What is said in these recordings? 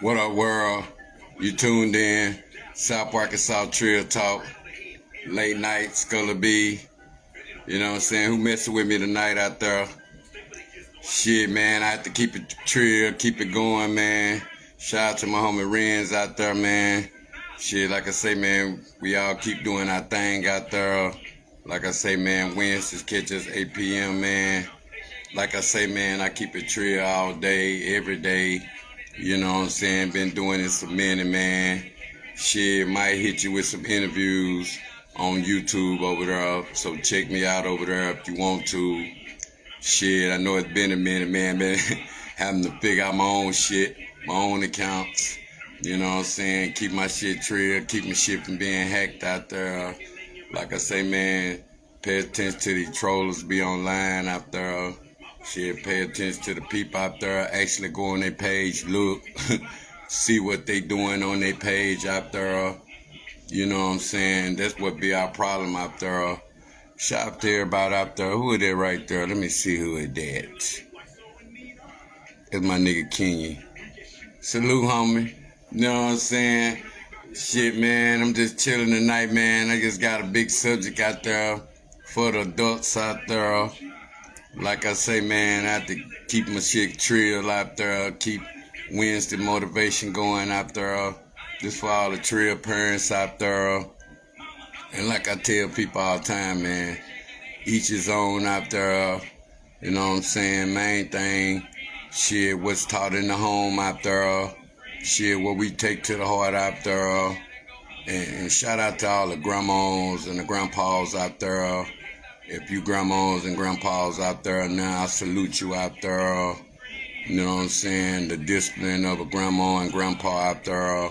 What up, world? You tuned in. South Arkansas Trail Talk. Late night, Skulla B. You know what I'm saying? Who messing with me tonight out there? Shit, man. I have to keep it trill, keep it going, man. Shout out to my homie Renz out there, man. Shit, like I say, man, we all keep doing our thing out there. Like I say, man, Wednesdays catch us 8 p.m., man. Like I say, man, I keep it trill all day, every day. You know what I'm saying? Been doing this a minute, man. Shit, might hit you with some interviews on YouTube over there. So check me out over there if you want to. Shit, I know it's been a minute, man. Been having to figure out my own shit, my own accounts. You know what I'm saying? Keep my shit trill, keep my shit from being hacked out there. Like I say, man, pay attention to these trollers be online out there. Shit, pay attention to the people out there. Actually go on their page, look, see what they doing on their page out there. You know what I'm saying? That's what be our problem out there. Shout out to everybody out there. Who is that right there? Let me see who is that. That's my nigga Kenny. Salute, homie. You know what I'm saying? Shit, man, I'm just chilling tonight, man. I just got a big subject out there for the adults out there. Like I say, man, I have to keep my shit trill out there, keep Wednesday motivation going out there. This for all the trill parents out there. And like I tell people all the time, man, each his own out there. You know what I'm saying? Main thing, shit, what's taught in the home out there. Shit, what we take to the heart out there. And shout out to all the grandmas and the grandpas out there. If you grandmas and grandpas out there now, I salute you out there. You know what I'm saying? The discipline of a grandma and grandpa out there.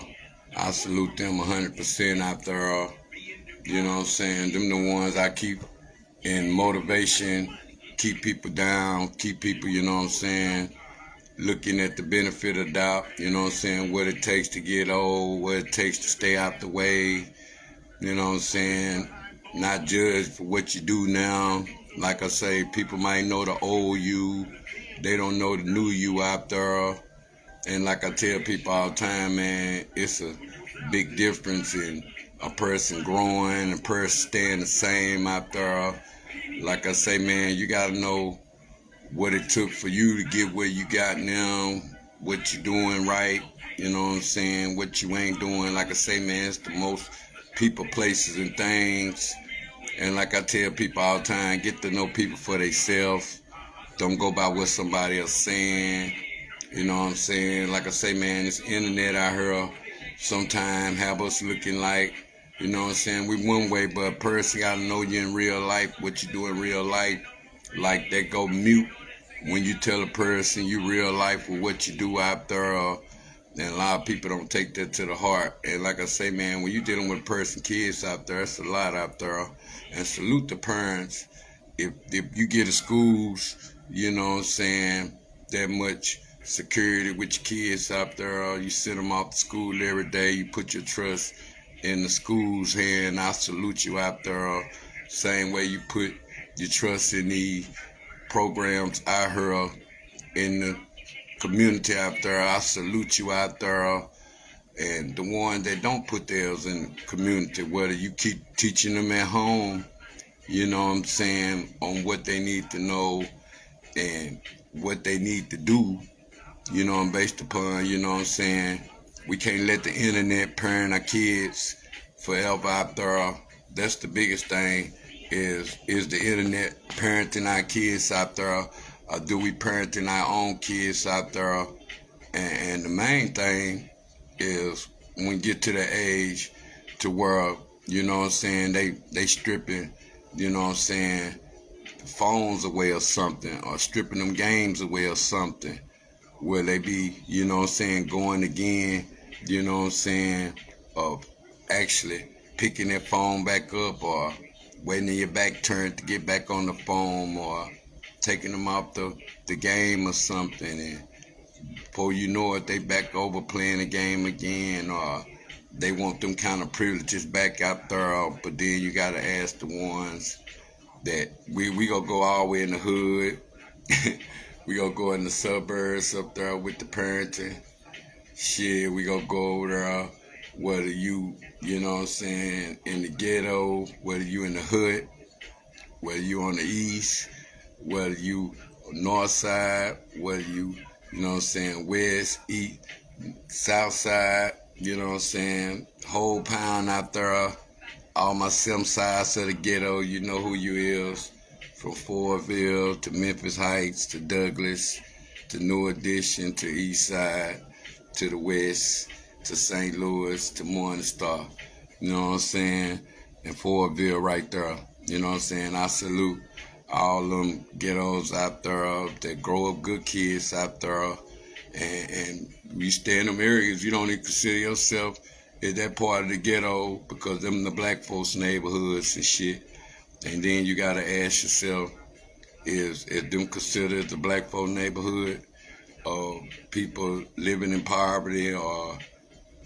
I salute them 100% out there. You know what I'm saying? Them the ones I keep in motivation, keep people down, keep people, you know what I'm saying, looking at the benefit of doubt, you know what I'm saying, what it takes to get old, what it takes to stay out the way, you know what I'm saying, not judged for what you do now. Like I say, people might know the old you, they don't know the new you out there. And like I tell people all the time, man, it's a big difference in a person growing, a person staying the same out there. Like I say, man, you gotta know what it took for you to get where you got now, what you doing right, you know what I'm saying, what you ain't doing. Like I say, man, it's the most people, places, and things. And like I tell people all the time, get to know people for themselves. Don't go by what somebody else saying. You know what I'm saying? Like I say, man, this internet out here sometimes have us looking like, you know what I'm saying, we one way, but a person gotta know you in real life, what you do in real life. Like they go mute when you tell a person you real life with what you do out there. And a lot of people don't take that to the heart. And like I say, man, when you dealing with a person, kids out there, it's a lot out there. And salute the parents. If you get to schools, you know what I'm saying, that much security with your kids out there, you send them off to school every day, you put your trust in the school's hand, I salute you out there. Same way you put your trust in the programs out here in the community out there, I salute you out there. And the ones that don't put theirs in the community, whether you keep teaching them at home, you know what I'm saying, on what they need to know and what they need to do, you know, and based upon, you know what I'm saying, we can't let the internet parent our kids forever out there. That's the biggest thing, is the internet parenting our kids out there, or do we parenting our own kids out there? And the main thing is when we get to the age to where, you know what I'm saying, they stripping, you know what I'm saying, phones away or something, or stripping them games away or something, where they be, you know what I'm saying, going again, you know what I'm saying, of actually picking their phone back up, or waiting your back turned to get back on the phone, or taking them off the game or something, and before you know it, they back over playing the game again, or they want them kind of privileges back out there. But then you gotta ask the ones that we gonna go all the way in the hood. We gonna go in the suburbs up there with the parenting. Shit, we gonna go over there. Whether you know what I'm saying, in the ghetto, whether you in the hood, whether you on the east, whether you north side, whether you know what I'm saying, west, east, south side, you know what I'm saying, whole pound out there, all my seven sides of the ghetto, you know who you is, from Fortville to Memphis Heights to Douglas to New Edition to East Side to the West to St. Louis to Morning Star, you know what I'm saying, and Fortville right there, you know what I'm saying. I salute all them ghettos out there that grow up good kids out there, and you stay in them areas, you don't even consider yourself in that part of the ghetto because them the black folks neighborhoods and shit. And then you gotta ask yourself, is them considered the black folk neighborhood, or people living in poverty, or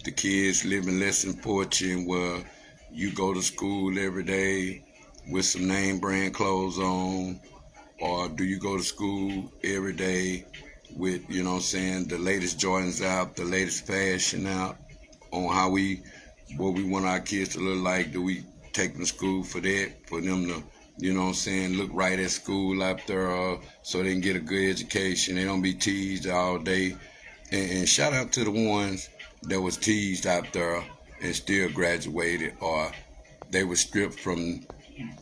the kids living less than fortune where you go to school every day with some name brand clothes on, or do you go to school every day with, you know what I'm saying, the latest Jordans out, the latest fashion out, on what we want our kids to look like? Do we take them to school for that, for them to, you know what I'm saying, look right at school out there, so they can get a good education, they don't be teased all day? And shout out to the ones that was teased out there and still graduated, or they were stripped from,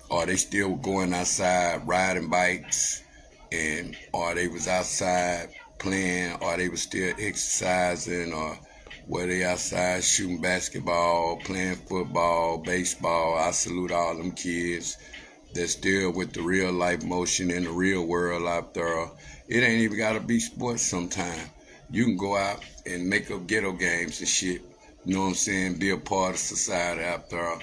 or they still going outside riding bikes, and or they was outside playing, or they was still exercising, or were they outside shooting basketball, playing football, baseball. I salute all them kids that's still with the real life motion in the real world out there. It ain't even gotta be sports sometimes. You can go out and make up ghetto games and shit. You know what I'm saying? Be a part of society out there.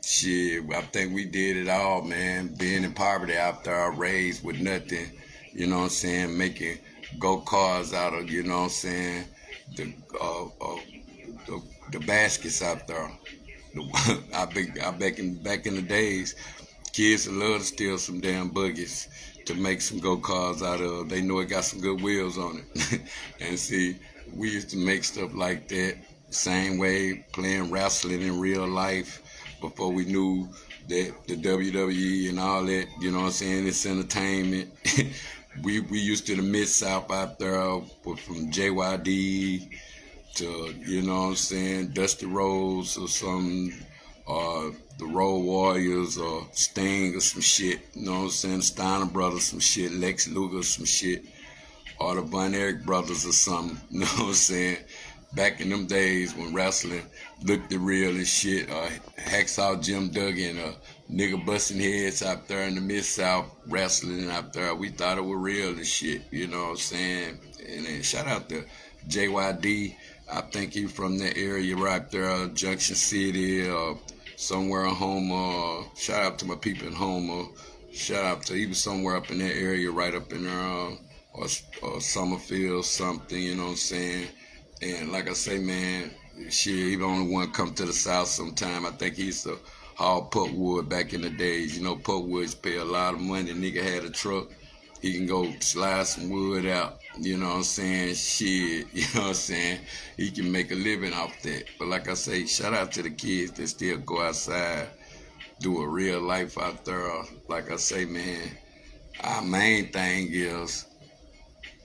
Shit, I think we did it all, man. Being in poverty out there, raised with nothing. You know what I'm saying? Making go-karts out of, you know what I'm saying, the the baskets out there. Back in the days, kids would love to steal some damn buggies to make some go-karts out of. They know it got some good wheels on it. And see, we used to make stuff like that. Same way, playing wrestling in real life before we knew that the WWE and all that, you know what I'm saying, it's entertainment. we used to the Mid-South out there from JYD to, you know what I'm saying, Dusty Rhodes or something, or the Road Warriors or Sting or some shit, you know what I'm saying, Steiner Brothers some shit, Lex Luger some shit, or the Von Erich Brothers or something, you know what I'm saying. Back in them days when wrestling looked real and shit, Hacksaw Jim Duggan, nigga busting heads out there in the Mid-South, wrestling out there, we thought it was real and shit, you know what I'm saying. And then shout out to JYD, I think he from that area right there, Junction City, or somewhere in Homer. Shout out to my people in Homer. Shout out to even somewhere up in that area, right up in there, or Summerfield, something, you know what I'm saying. And like I say, man, shit, he the only one come to the South sometime. I think he used to haul pulpwood back in the days. You know, pulpwoods pay a lot of money. Nigga had a truck. He can go slide some wood out. You know what I'm saying? Shit, you know what I'm saying? He can make a living off that. But like I say, shout out to the kids that still go outside, do a real life out there. Like I say, man, our main thing is,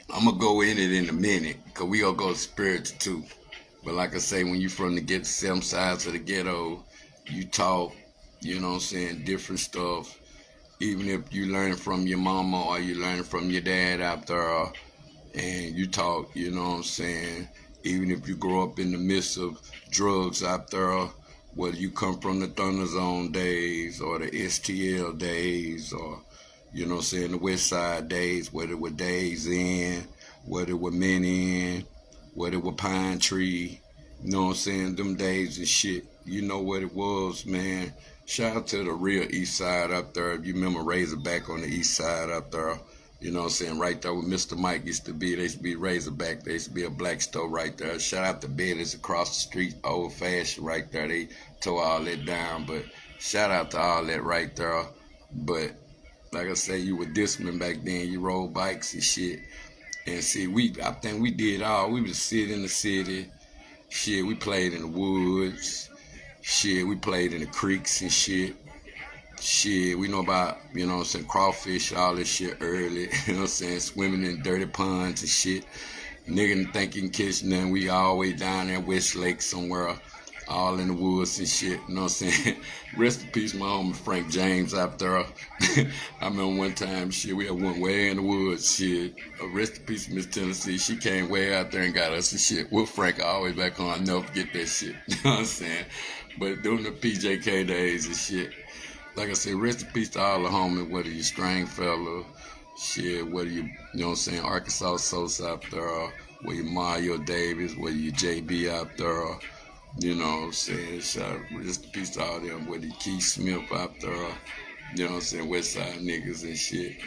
I'm going to go in it in a minute, because we going to go spiritual too. But like I say, when you from the seven sides of the ghetto, you talk, you know what I'm saying, different stuff. Even if you learn from your mama or you learn from your dad out there, and you talk, you know what I'm saying, even if you grow up in the midst of drugs out there, whether you come from the Thunder Zone days or the STL days, or, you know what I'm saying, the West Side days, whether it were Days In, whether it were Men In, whether it were Pine Tree, you know what I'm saying, them days and shit, you know what it was, man. Shout out to the real East Side up there. If you remember Razorback on the East Side up there, you know what I'm saying, right there where Mr. Mike used to be. There used to be Razorback. There used to be a black store right there. Shout out to Betty's across the street, old fashioned right there. They tore all that down, but shout out to all that right there. But like I say, you were disciplined back then. You rode bikes and shit. And see, I think we did all. We would sit in the city. Shit, we played in the woods. Shit, we played in the creeks and shit. Shit, we know about, you know what I'm saying, crawfish, all this shit early. You know what I'm saying, swimming in dirty ponds and shit. Nigga think you can catch nothing. We all the way down there West Lake somewhere, all in the woods and shit. You know what I'm saying? Rest in peace, my homie Frank James out there. I remember one time, shit, we had went way in the woods, shit. Rest in peace, Miss Tennessee. She came way out there and got us and shit. With Frank always back on. I'll never forget that shit. You know what I'm saying? But during the PJK days and shit, like I said, rest in peace to all the homies, whether you Stringfellow, shit, whether you know what I'm saying, Arkansas Sosa out there, whether you Mario Davis, whether you JB out there, you know what I'm saying, shout rest in peace to all them, whether you Keith Smith out there, you know what I'm saying, West Side niggas and shit,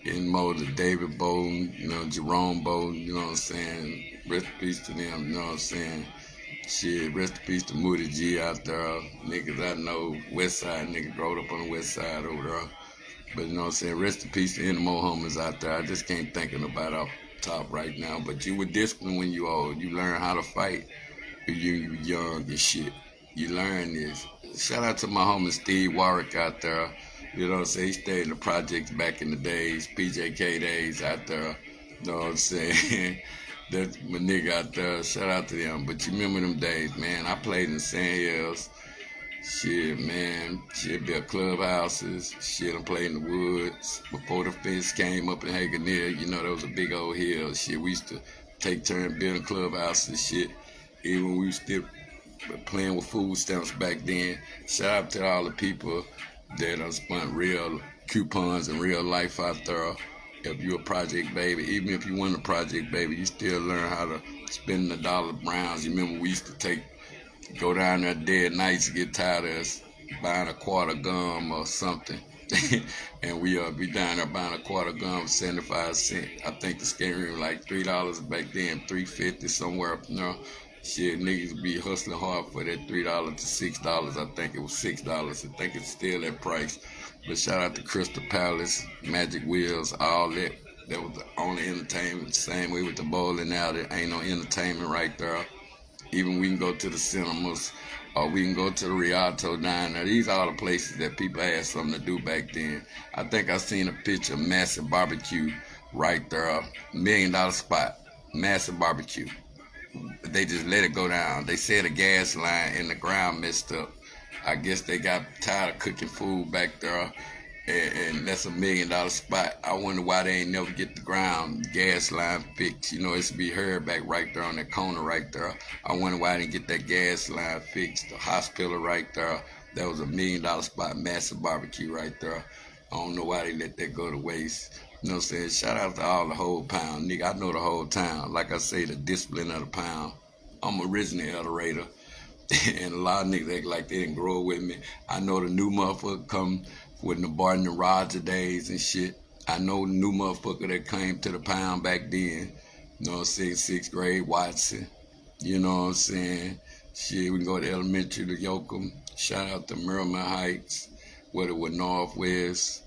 in Motor, David Bowden, you know, Jerome Bowden, you know what I'm saying, rest in peace to them, you know what I'm saying. Shit, rest in peace to Moody G out there. Niggas I know, West Side niggas growed up on the West Side over there. But you know what I'm saying, rest in peace to any more homies out there. I just can't think of nobody off top right now. But you were disciplined when you old. You learn how to fight when you young and shit. You learn this. Shout out to my homie Steve Warwick out there. You know what I'm saying? He stayed in the projects back in the days, PJK days out there. You know what I'm saying? That's my nigga out there. Shout out to them. But you remember them days, man. I played in Sand Hills. Shit, man. Shit, built clubhouses. Shit, I played in the woods. Before the fence came up in Haganir, you know, there was a big old hill. Shit, we used to take turns building clubhouses and shit. Even when we was still playing with food stamps back then. Shout out to all the people that spent real coupons in real life out there. If you a project baby, even if you weren't a project baby, you still learn how to spend the dollar browns. You remember we used to go down there dead nights to get tired of us buying a quarter gum or something. And we be down there buying a quarter gum, 75 cents. I think the skating room was like $3 back then, $3.50 somewhere up there. Shit, niggas be hustling hard for that $3 to $6. I think it was $6. I think it's still that price. But shout out to Crystal Palace, Magic Wheels, all that. That was the only entertainment. Same way with the bowling now. There ain't no entertainment right there. Even we can go to the cinemas or we can go to the Rialto down there. These are all the places that people had something to do back then. I think I seen a picture of Massive Barbecue right there. $1 million spot. Massive Barbecue. They just let it go down. They said a gas line in the ground messed up. I guess they got tired of cooking food back there, and that's $1 million spot. I wonder why they ain't never get the ground gas line fixed. You know, it's to be heard back right there on that corner right there. I wonder why they didn't get that gas line fixed. The hospital right there, that was $1 million spot, Massive Barbecue right there. I don't know why they let that go to waste. You know what I'm saying? Shout out to all the whole pound. Nigga, I know the whole town. Like I say, the discipline of the pound. I'm originally Eldorado. And a lot of niggas act like they didn't grow up with me. I know the new motherfucker come with the Barton and Roger days and shit. I know the new motherfucker that came to the pound back then. You know what I'm saying? 6th grade, Watson. You know what I'm saying? Shit, we can go to elementary to Yoakum. Shout out to Merriman Heights. Whether it was Northwest.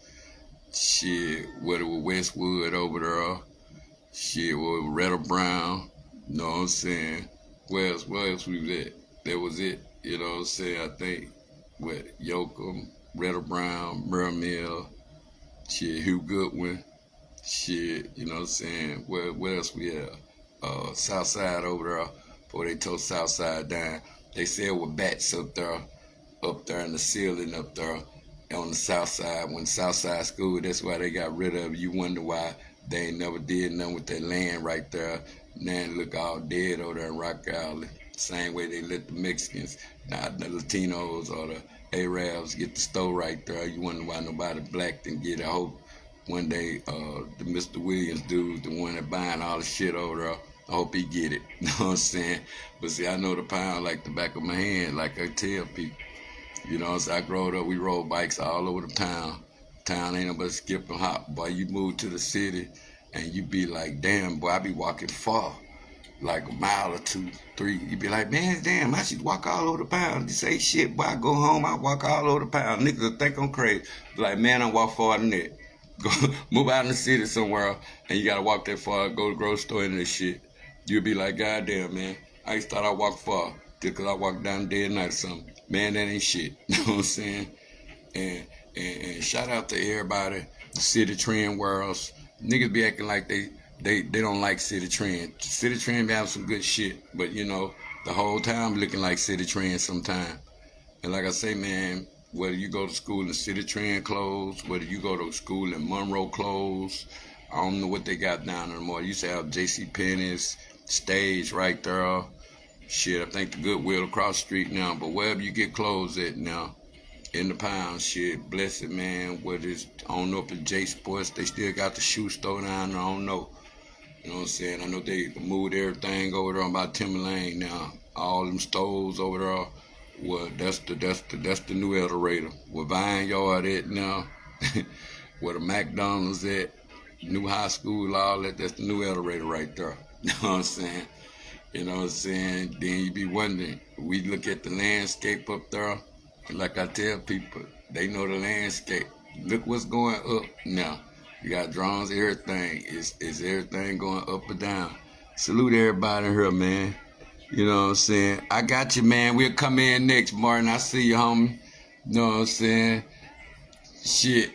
Shit, whether it was Westwood over there. Shit, whether it was Retta Brown. You know what I'm saying? Where else we was at? That was it, you know what I'm saying? I think with Yoakum, Retta Brown, Merrill, shit, Hugh Goodwin, shit, you know what I'm saying? Where else we at? Southside over there, before they tore Southside down. They said with bats up there in the ceiling up there on the Southside. When Southside School, that's why they got rid of it. You wonder why they ain't never did nothing with that land right there. Now it look all dead over there in Rock Island. Same way they let the Mexicans, not the Latinos or the Arabs get the store right there. You wonder why nobody black didn't get it. I hope one day the Mr. Williams dude, the one that buying all the shit over there, I hope he get it. You know what I'm saying? But see, I know the pound like the back of my hand, like I tell people. You know, so I growed up, we rode bikes all over the town. Town ain't nobody skip and hop. Boy, you move to the city and you be like, damn, boy, I be walking far. Like a mile or 2, 3. You be like, man, damn, I should walk all over the pound. You say shit, boy, I go home, I walk all over the pound. Niggas will think I'm crazy. Like, man, I walk farther than that. Go move out in the city somewhere and you gotta walk that far, go to the grocery store and that shit. You'll be like, God damn, man, I used to thought I walked far just because I walked down day and night or something. Man, that ain't shit. You know what I'm saying? And, and shout out to everybody, the City Trend worlds. Niggas be acting like they don't like City Trend. City Trend be having some good shit, but you know, the whole time looking like City Trend sometime. And like I say, man, whether you go to school in City Trend clothes, whether you go to school in Monroe clothes, I don't know what they got down there anymore. You used to have J.C. Penney's stage right there. Shit, I think the Goodwill across the street now, but wherever you get clothes at now, in the pound, shit, bless it, man. Whether it's, I don't know if it's J Sports, they still got the shoe store down there, I don't know. You know what I'm saying? I know they moved everything over there on by Timberlane now. All them stores over there. Well, that's the new Eldorado. Where Vineyard at now, where the McDonald's at, new high school, all that, that's the new Eldorado right there. You know what I'm saying? You know what I'm saying? Then you be wondering, we look at the landscape up there, like I tell people, they know the landscape. Look what's going up now. You got drones, everything. Is everything going up or down? Salute everybody here, man. You know what I'm saying? I got you, man. We'll come in next, Martin. I see you, homie. You know what I'm saying? Shit.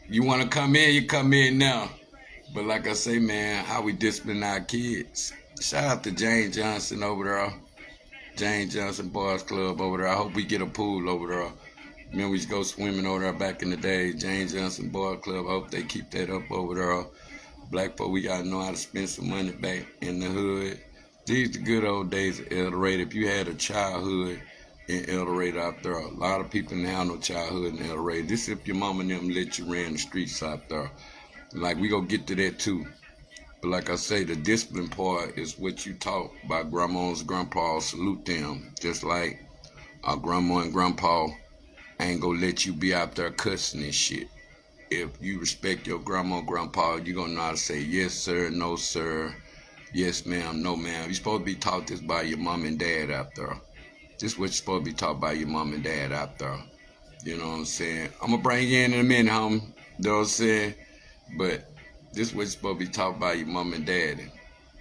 You want to come in, you come in now. But like I say, man, how we discipline our kids. Shout out to Jane Johnson over there. Jane Johnson Boys Club over there. I hope we get a pool over there. Man, we used to go swimming over there back in the day. Jane Johnson Boys Club. I hope they keep that up over there. Black folk, we got to know how to spend some money back in the hood. These the good old days of El Dorado. If you had a childhood in El Dorado out there, a lot of people didn't have no childhood in El Dorado. This if your mama and them let you ran the streets out there. Like, we gonna get to that too. But like I say, the discipline part is what you taught by grandmas and grandpas. Salute them. Just like our grandma and grandpa ain't gonna let you be out there cussing and shit. If you respect your grandma and grandpa, you gonna know how to say yes sir, no sir, yes ma'am, no ma'am. You're supposed to be taught this by your mom and dad out there. This is what you're supposed to be taught by your mom and dad out there. You know what I'm saying? I'm gonna bring you in a minute, homie. You know what I'm saying? But this is what you're supposed to be taught by your mom and daddy.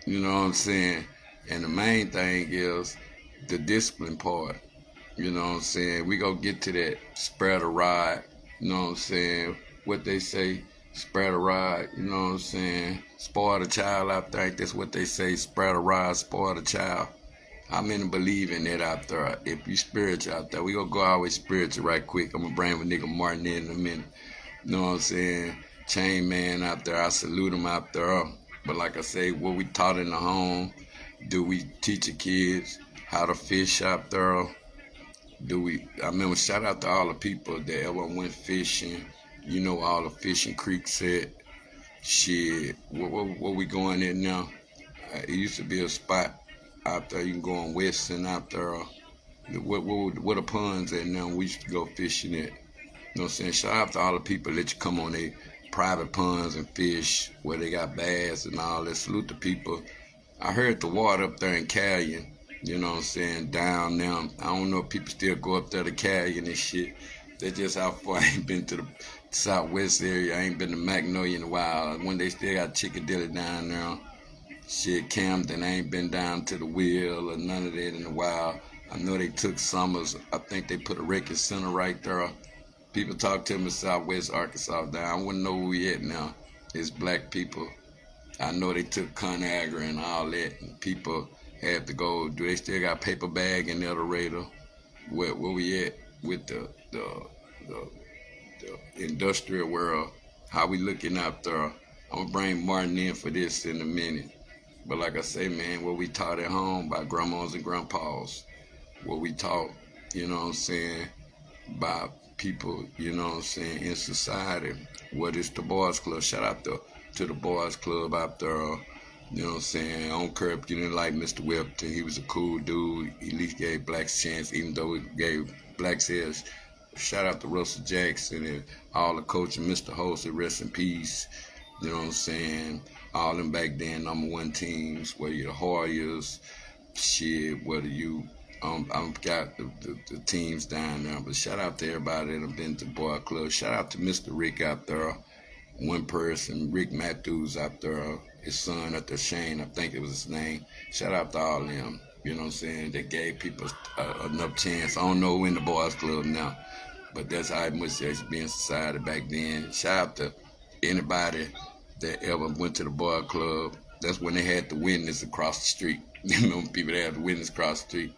You know what I'm saying? And the main thing is the discipline part. You know what I'm saying? We gonna get to that spread a ride. You know what I'm saying? What they say, spread a ride. You know what I'm saying? Spoil the child out there. That's what they say, spread a ride, spoil the child. How many believe in that out there? If you spiritual out there, we gonna go our way spiritual right quick. I'm gonna bring with nigga Martin in a minute. You know what I'm saying? Chain man out there, I salute him out there. But like I say, what we taught in the home, do we teach the kids how to fish out there? I remember, shout out to all the people that ever went fishing. You know, all the fishing creeks at. Shit, where we going in now? It used to be a spot out there. You can go on Weston out there. What the ponds at now? We used to go fishing at. You know what I'm saying? Shout out to all the people that you come on their private ponds and fish where they got bass and all that. Salute the people. I heard the water up there in Callion. You know what I'm saying? Down now. I don't know if people still go up there to Callion and shit. That's just how far. I ain't been to the southwest area. I ain't been to Magnolia in a while. When they still got Chickadilly down there. Shit, Camden, I ain't been down to the Wheel or none of that in a while. I know they took Summers. I think they put a Record Center right there. People talk to me in Southwest Arkansas down. I wouldn't know where we at now. It's black people. I know they took ConAgra and all that. And people had to go. Do they still got paper bag in El Dorado? Where we at with the industrial world? How we looking out there? I'm gonna bring Martin in for this in a minute. But like I say, man, what we taught at home by grandmas and grandpas, what we taught, you know what I'm saying, by people, you know what I'm saying, in society. What is the Boys Club? Shout out to the Boys Club out there. You know what I'm saying? I don't care if you didn't like Mr. Webster. He was a cool dude. He at least gave blacks a chance, even though he gave blacks his. Shout out to Russell Jackson and all the coaching, Mr. Host, rest in peace. You know what I'm saying? All them back then #1 teams, whether you're the Warriors, shit, whether you I've got the teams down there. But shout out to everybody that have been to Boy Club. Shout out to Mr. Rick out there. One person, Rick Matthews out there. His son out there, Shane, I think it was his name. Shout out to all of them. You know what I'm saying? That gave people enough chance. I don't know who in the boys club now, but that's how much there used to be in society back then. Shout out to anybody that ever went to the boy club. That's when they had the witness across the street. You know, people that had the witness across the street.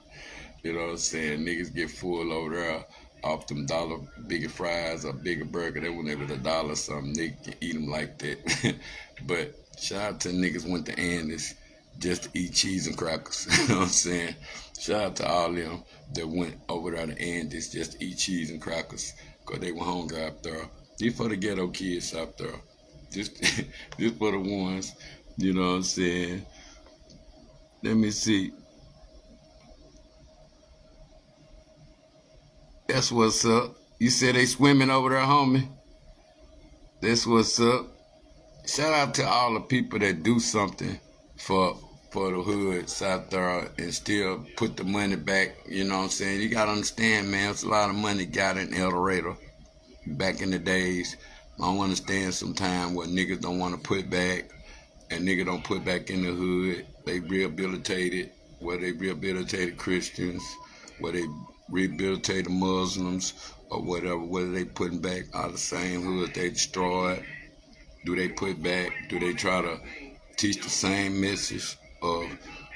You know what I'm saying? Niggas get full over there off them dollar bigger fries or bigger burger. They went with $1 or something. Niggas can eat them like that. But shout out to niggas went to Andy's just to eat cheese and crackers. You know what I'm saying? Shout out to all them that went over there to Andy's just to eat cheese and crackers because they were hungry out there. This for the ghetto kids out there. This for the ones, you know what I'm saying? Let me see. That's what's up. You said they swimming over there, homie? That's what's up. Shout out to all the people that do something for the hoods out there and still put the money back. You know what I'm saying? You gotta understand, man, it's a lot of money got in El Dorado back in the days. I don't understand sometimes what niggas don't want to put back and niggas don't put back in the hood. They rehabilitated, where they rehabilitated Christians, where they rehabilitated Muslims or whatever, whether they putting back out of the same hood they destroyed. Do they put back? Do they try to teach the same message of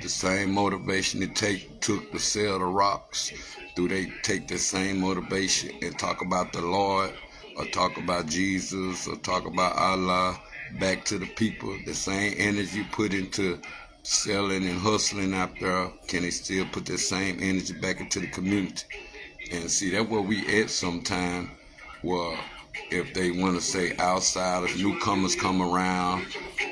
the same motivation it took to sell the rocks? Do they take the same motivation and talk about the Lord or talk about Jesus or talk about Allah back to the people? The same energy put into selling and hustling out there, can they still put that same energy back into the community? And see, that's where we at sometime. Well, if they want to say outsiders, newcomers come around,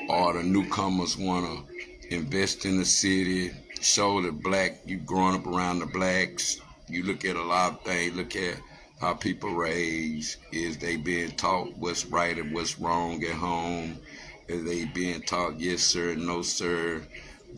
or the newcomers want to invest in the city, show the black, you growing up around the blacks, you look at a lot of things, look at how people raise, is they being taught what's right and what's wrong at home, is they being taught yes sir, no sir,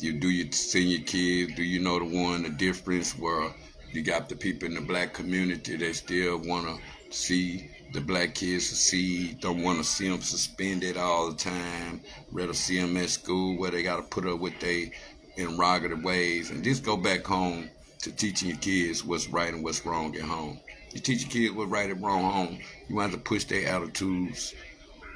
you send your kids, do you know the difference where you got the people in the black community that still want to see the black kids succeed, don't want to see them suspended all the time, rather see them at school where they got to put up with their interrogative ways, and just go back home to teaching your kids what's right and what's wrong at home. You teach your kids what's right and wrong at home, you want to push their attitudes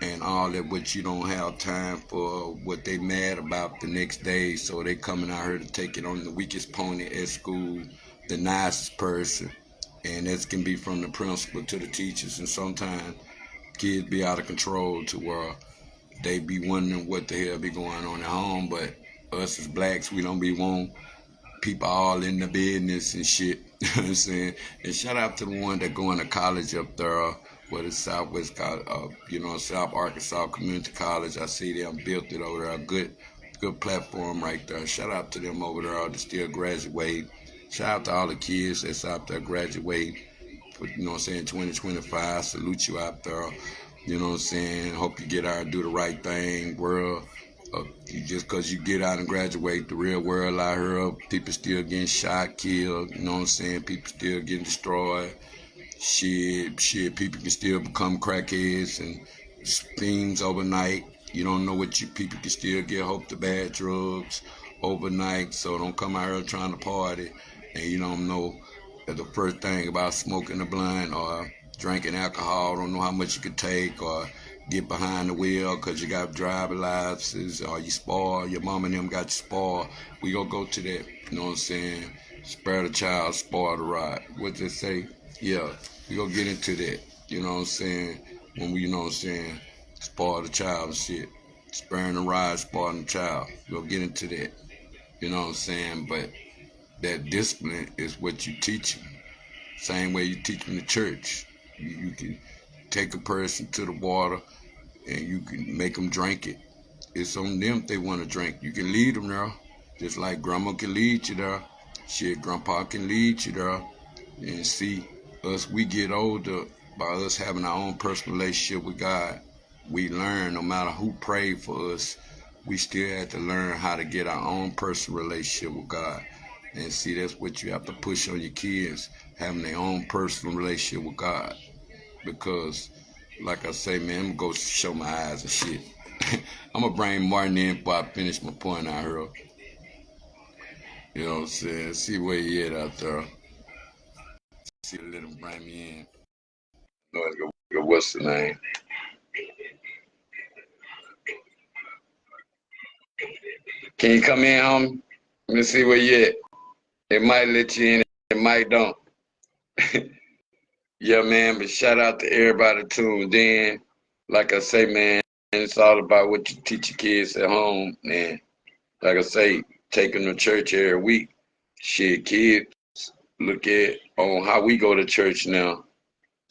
and all that, what you don't have time for, what they mad about the next day, so they coming out here to take it on the weakest pony at school, the nicest person. And that can be from the principal to the teachers. And sometimes kids be out of control to where they be wondering what the hell be going on at home. But us as blacks, we don't be wanting people all in the business and shit. You know what I'm saying? And shout out to the one that going to college up there, where it's Southwest, South Arkansas Community College. I see them built it over there. A good platform right there. Shout out to them over there that still graduate. Shout out to all the kids that's out there graduating for, 2025. Salute you out there. You know what I'm saying? Hope you get out and do the right thing. World, just because you get out and graduate, the real world out here, people still getting shot, killed. You know what I'm saying? People still getting destroyed. Shit, people can still become crackheads and fiends overnight. You don't know what people can still get hooked to bad drugs overnight, so don't come out here trying to party and you don't know the first thing about smoking a blunt or drinking alcohol, don't know how much you could take, or get behind the wheel because you got driver licenses, or you spoil, your mom and them got you spoiled. We gonna go to that, you know what I'm saying? Spare the child, spoil the rod. What they say? Yeah, we gonna get into that, you know what I'm saying? When we, you know what I'm saying, spoil the child and shit. Sparing the ride, spoiling the child. We gonna get into that, you know what I'm saying? But that discipline is what you teach them. Same way you teach them in the church. You can take a person to the water and you can make them drink it. It's on them if they want to drink. You can lead them there, just like grandma can lead you there. Shit, grandpa can lead you there. And see, us, we get older by us having our own personal relationship with God. We learn, no matter who prayed for us, we still have to learn how to get our own personal relationship with God. And see, that's what you have to push on your kids, having their own personal relationship with God. Because, like I say, man, I'm going to go show my eyes and shit. I'm going to bring Martin in before I finish my point out here. You know what I'm saying? See where he at out there. See, let him bring me in. No, what's the name? Can you come in, homie? Let me see where you at. It might let you in, it might don't. Yeah, man, but shout out to everybody tuned in. Like I say, man, it's all about what you teach your kids at home, man. Like I say, take them to church every week. Shit, kids, look at on how we go to church now.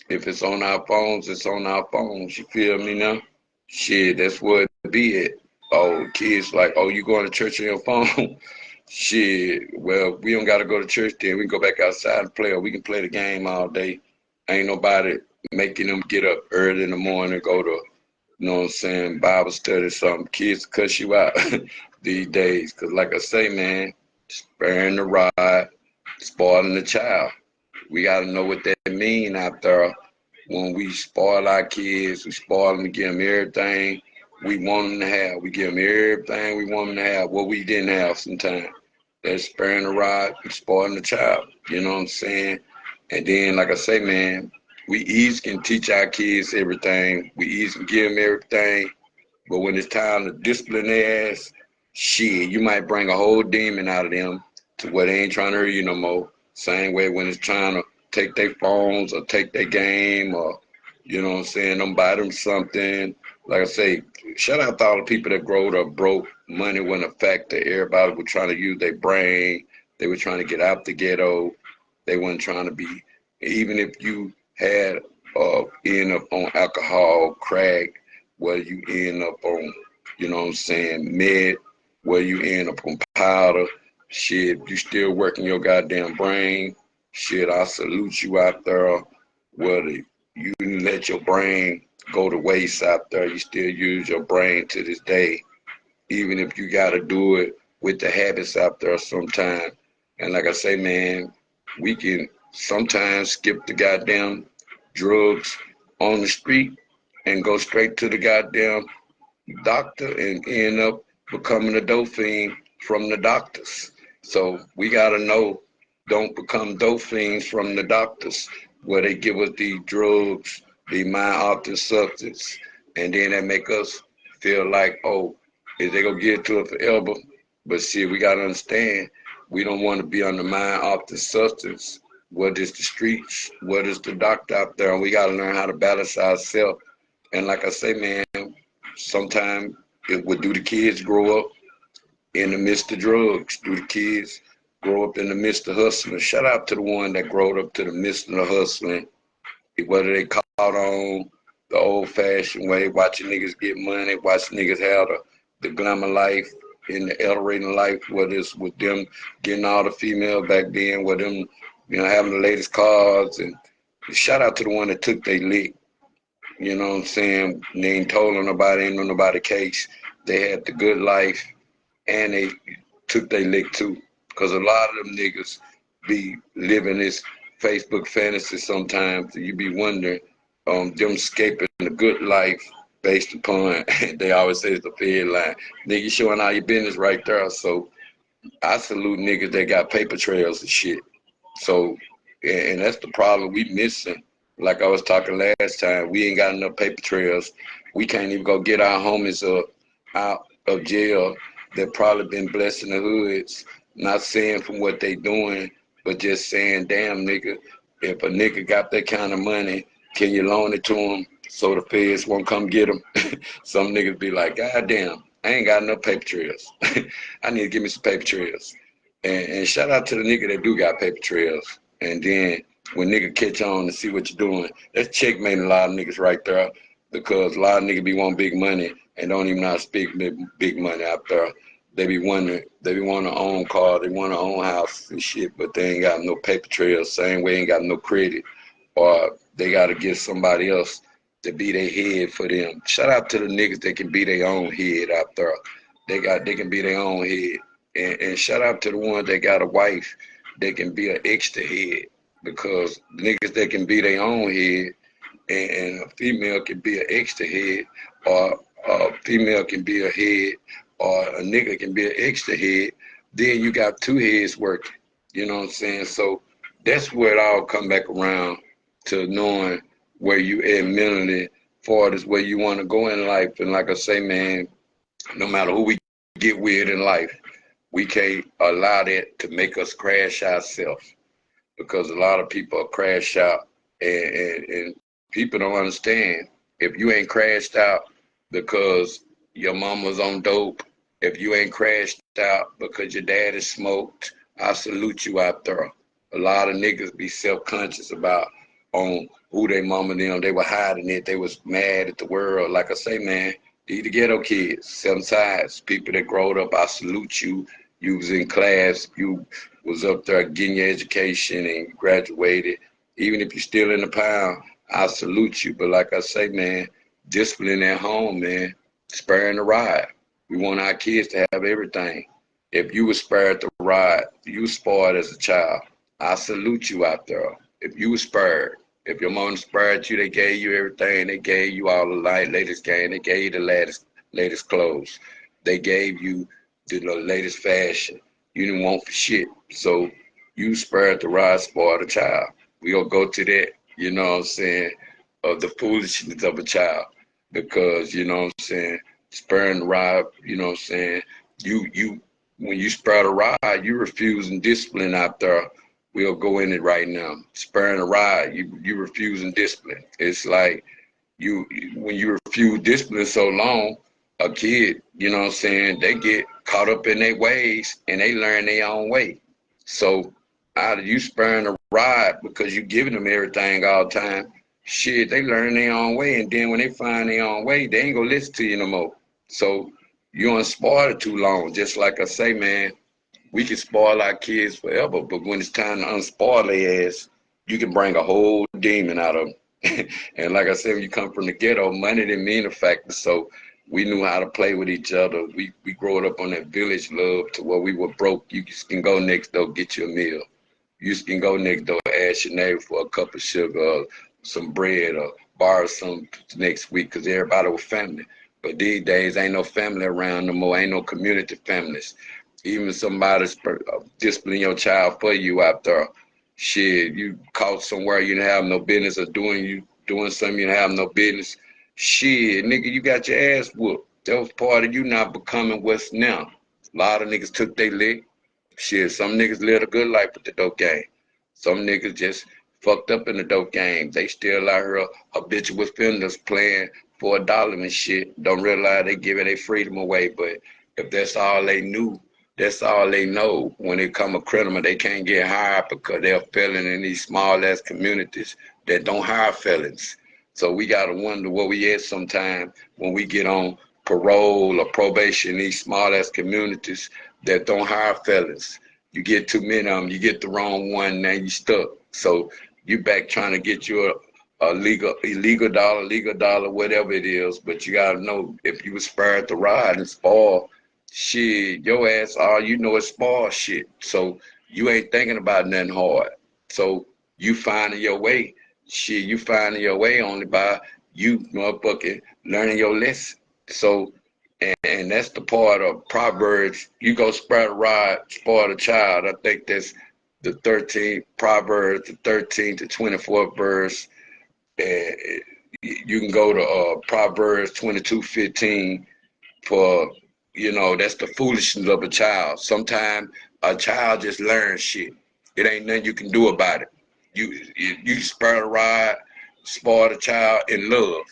If it's on our phones, it's on our phones. You feel me now? Shit, that's what it be it. Oh, kids like, oh, you going to church on your phone? Shit, well, we don't got to go to church then. We can go back outside and play, or we can play the game all day. Ain't nobody making them get up early in the morning, go to, you know what I'm saying, Bible study or something. Kids cuss you out these days. Because like I say, man, sparing the rod, spoiling the child. We got to know what that mean out there. When we spoil our kids, we spoil them to give them everything we want them to have. We give them everything we want them to have, what we didn't have sometimes. That's sparing the rod and spoiling the child. You know what I'm saying? And then, like I say, man, we easy can teach our kids everything. We easy can give them everything. But when it's time to discipline their ass, shit, you might bring a whole demon out of them to where they ain't trying to hurt you no more. Same way when it's trying to take their phones or take their game or, you know what I'm saying, them buy them something. Like I say, shout out to all the people that growed up broke. Money wasn't a factor. Everybody was trying to use their brain. They were trying to get out the ghetto. They weren't trying to be, even if you had end up on alcohol, crack, whether you end up on, you know what I'm saying, med, whether you end up on powder, shit, you still working your goddamn brain. Shit, I salute you out there. Whether you let your brain go to waste out there, you still use your brain to this day, even if you got to do it with the habits out there sometime. And like I say, man, we can sometimes skip the goddamn drugs on the street and go straight to the goddamn doctor and end up becoming a dope fiend from the doctors. So we gotta know, don't become dope fiends from the doctors where they give us these drugs, the mind altering substance, and then they make us feel like, oh, is they gonna get to it forever? But see, we gotta understand, we don't want to be on the mind altering substance. What is the streets? What is the doctor out there? And we gotta learn how to balance ourselves. And like I say, man, sometimes it would do the kids grow up in the midst of drugs? Do the kids grow up in the midst of hustling? Shout out to the one that growed up to the midst of the hustling. Whether they caught on the old fashioned way, watching niggas get money, watching niggas have the glamour life and the elevating life, whether it's with them getting all the female back then, with them, you know, having the latest cars. And shout out to the one that took their lick. You know what I'm saying? They ain't told on nobody, ain't on nobody case. They had the good life and they took their lick too. Cause a lot of them niggas be living this Facebook fantasy sometimes. You be wondering, them escaping the good life based upon, they always say it's the Fed line. Nigga showing all your business right there. So I salute niggas that got paper trails and shit. So, and that's the problem we missing. Like I was talking last time, we ain't got enough paper trails. We can't even go get our homies out of jail that probably been blessed in the hoods. Not saying from what they doing, but just saying, damn nigga, if a nigga got that kind of money, can you loan it to him so the feds won't come get him? Some niggas be like, God damn, I ain't got enough paper trails. I need to give me some paper trails. And shout out to the nigga that do got paper trails. And then when nigga catch on and see what you're doing, that's checkmating a lot of niggas right there. Because a lot of niggas be wanting big money and don't even know how to speak big money out there. They be wondering, they be wanting to own car, they want to own house and shit, but they ain't got no paper trails. Same way ain't got no credit. Or they got to get somebody else to be their head for them. Shout out to the niggas that can be their own head out there. They can be their own head. And shout out to the ones that got a wife that can be an extra head, because niggas that can be their own head and a female can be an extra head, or a female can be a head, or a nigga can be an extra head, then you got two heads working. You know what I'm saying? So that's where it all come back around to knowing where you at mentally, far as where you want to go in life. And like I say, man, no matter who we get with in life, we can't allow that to make us crash ourselves, because a lot of people crash out, and people don't understand. If you ain't crashed out because your mom was on dope, if you ain't crashed out because your daddy smoked, I salute you out there. A lot of niggas be self-conscious about on who they mama and them. They were hiding it. They was mad at the world. Like I say, man, these the ghetto kids, sometimes people that growed up, I salute you. You was in class, you was up there getting your education and graduated. Even if you're still in the pound, I salute you. But like I say, man, discipline at home, man, sparing the ride. We want our kids to have everything. If you were spared the ride, you were spoiled as a child. I salute you out there. If you were spared, if your mom spared you, they gave you everything. They gave you all the latest game. They gave you the latest clothes. They gave you the latest fashion. You didn't want for shit. So you spared the ride, spoiled the child. We gonna go to that, you know what I'm saying, of the foolishness of a child. Because, you know what I'm saying, sparing the ride, you know what I'm saying, you when you spare the ride, you refusing discipline out there. We'll go in it right now. Sparing the ride, you refusing discipline. It's like you when you refuse discipline so long, a kid, you know what I'm saying, they get caught up in their ways and they learn their own way. So out of you sparing the ride because you giving them everything all the time, shit, they learn their own way, and then when they find their own way, they ain't gonna listen to you no more. So you unspoiled it too long. Just like I say, man, we can spoil our kids forever, but when it's time to unspoil their ass, you can bring a whole demon out of them. And like I said, when you come from the ghetto, money didn't mean a factor. So we knew how to play with each other. We grew up on that village love to where we were broke. You just can go next door, get you a meal. You just can go next door, ask your neighbor for a cup of sugar or some bread or borrow some next week because everybody was family. But these days, ain't no family around no more. Ain't no community families. Even somebody's disciplining your child for you out there. Shit, you caught somewhere you didn't have no business, or doing something you didn't have no business. Shit, nigga, you got your ass whooped. That was part of you not becoming what's now. A lot of niggas took their lick. Shit, some niggas lived a good life with the dope game. Some niggas just fucked up in the dope game. They still out here habitual offenders playing for $1 and shit. Don't realize they giving their freedom away. But if that's all they knew, that's all they know. When it come a criminal, they can't get hired because they're felon in these small ass communities that don't hire felons. So we gotta wonder where we at sometime when we get on parole or probation in these small ass communities that don't hire felons. You get too many of them, you get the wrong one, now you stuck. So you back trying to get you a illegal dollar, whatever it is. But you gotta know, if you was spared the ride and spoiled, shit, your ass, all you know is spoiled shit. So you ain't thinking about nothing hard. So you finding your way. Shit, you finding your way only by you motherfucking learning your lesson. So, and that's the part of Proverbs. You go spare the rod, spoil the child. I think that's the 13th Proverbs, the 13th to 24th verse. And you can go to Proverbs 22:15 for, that's the foolishness of a child. Sometimes a child just learns shit. It ain't nothing you can do about it. You spur the ride, spoil the child in love.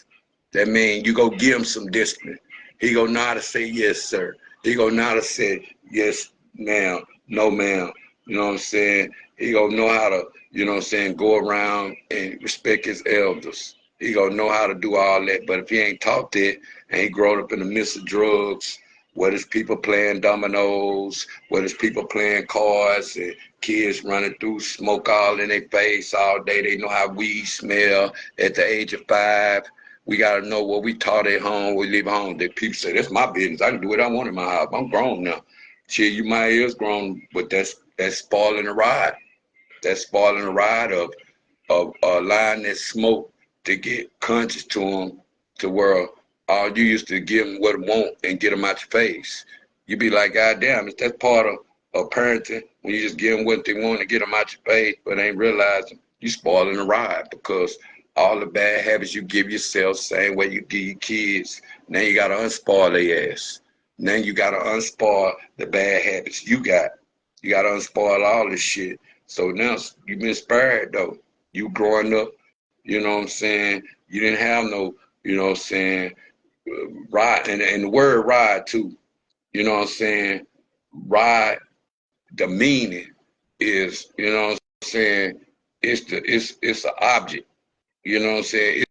That means you go give him some discipline. He gonna know how to say yes, sir. He gonna know how to say yes, ma'am, no, ma'am. You know what I'm saying? He gonna know how to, go around and respect his elders. He gonna know how to do all that. But if he ain't taught that and he grown up in the midst of drugs, where there's people playing dominoes, where there's people playing cards, and kids running through smoke all in their face all day. They know how weed smell at the age of 5. We got to know what we taught at home, we leave home. That people say, that's my business. I can do what I want in my house. I'm grown now. Shit, you might is grown, but that's spoiling the ride. That's spoiling the ride of allowing that smoke to get conscious to them, to where all you used to give them what they want and get them out your face. You be like, God damn, that's part of of parenting, when you just give them what they want to get them out your face, but ain't realizing you spoiling the ride, because all the bad habits you give yourself, same way you give your kids, now you got to unspoil their ass. Now you got to unspoil the bad habits you got. You got to unspoil all this shit. So now you've been spared, though. You growing up, you know what I'm saying? You didn't have no, you know what I'm saying, ride. And the word ride, too. You know what I'm saying? Ride, the meaning is, you know what I'm saying, it's an object. You know what I'm saying?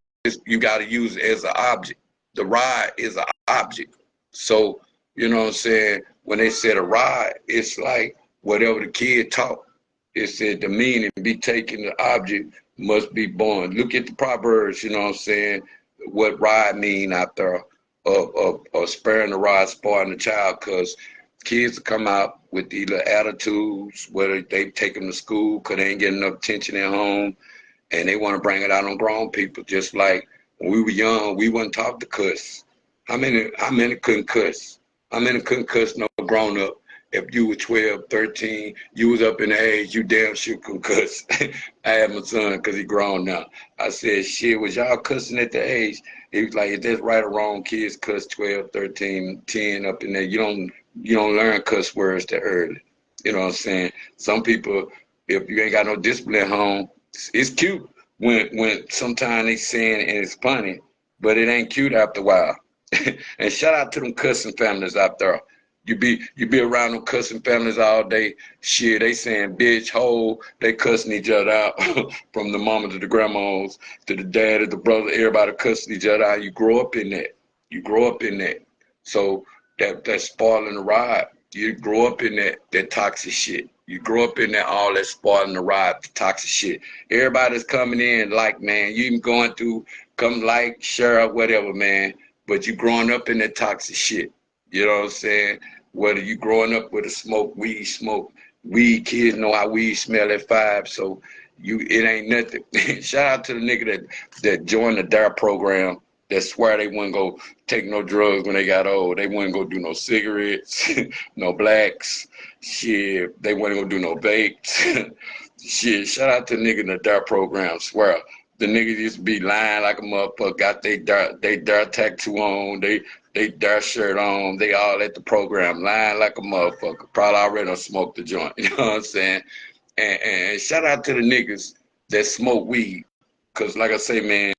You got to use it as an object. The ride is an object. So, you know what I'm saying? When they said a ride, it's like whatever the kid taught. It said the meaning be taken, the object must be born. Look at the Proverbs, you know what I'm saying? What ride mean out there of sparing the rod, spoiling the child, because kids come out with either attitudes, whether they take them to school because they ain't getting enough attention at home, and they want to bring it out on grown people. Just like when we were young, we wouldn't talk to cuss. How many couldn't cuss? How many couldn't cuss no grown up? If you were 12, 13, you was up in the age, you damn sure couldn't cuss. I had my son because he grown now. I said, shit, was y'all cussing at the age? He was like, is that right or wrong? Kids cuss 12, 13, 10 up in there. You don't learn cuss words that early. You know what I'm saying? Some people, if you ain't got no discipline at home, it's cute when sometimes they saying it and it's funny, but it ain't cute after a while. And shout out to them cussing families out there. You be around them cussing families all day. Shit, they saying bitch, hoe. They cussing each other out from the mama to the grandmas to the dad to the brother. Everybody cussing each other out. You grow up in that. You grow up in that. So that's spoiling the ride. You grow up in that toxic shit. You grow up in that all that spoiling the ride, the toxic shit. Everybody's coming in like, man, you even going through, come like, share, whatever, man. But you growing up in that toxic shit. You know what I'm saying? Whether you growing up with a smoke, weed, kids know how weed smell at 5, so it ain't nothing. Shout out to the nigga that joined the DARE program that swear they wouldn't go take no drugs when they got old. They wouldn't go do no cigarettes, no blacks, shit. They wouldn't go do no vapes. Shit, shout out to the nigga in the DARE program, swear. The niggas used to be lying like a motherfucker, got they DARE tattoo on, they DARE shirt on, they all at the program, lying like a motherfucker. Probably already done smoked the joint, you know what I'm saying? And shout out to the niggas that smoke weed, because like I say, man,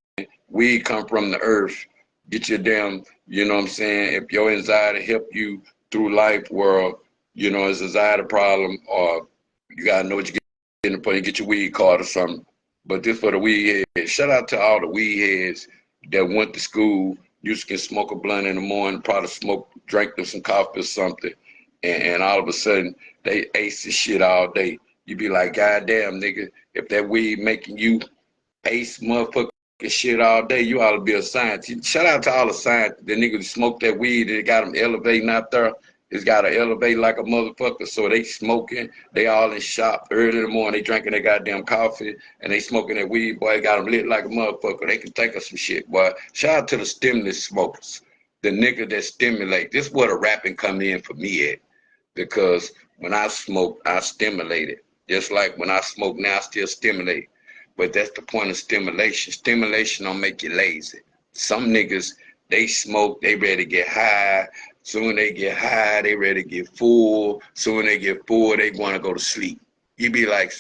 weed come from the earth. Get your damn, you know what I'm saying? If your anxiety help you through life world, you know, it's anxiety problem, or you gotta know what you're getting for, you get your weed card or something. But this for the weed heads. Shout out to all the weed heads that went to school, used to smoke a blunt in the morning, probably drank them some coffee or something, and all of a sudden they ace this shit all day. You be like, God damn, nigga, if that weed making you ace motherfucking shit all day, you ought to be a scientist. Shout out to all the scientists, the niggas who smoke that weed, and it got them elevating out there. It's got to elevate like a motherfucker. So they smoking, they all in shop early in the morning, they drinking their goddamn coffee, and they smoking that weed, boy, it got them lit like a motherfucker. They can think of some shit, boy. Shout out to the stimulus smokers, the nigga that stimulate. This is where the rapping come in for me at, because when I smoke, I stimulate it. Just like when I smoke now, I still stimulate. But that's the point of stimulation. Stimulation don't make you lazy. Some niggas, they smoke, they ready to get high. Soon they get high, they ready to get full. Soon they get full, they want to go to sleep. You be like,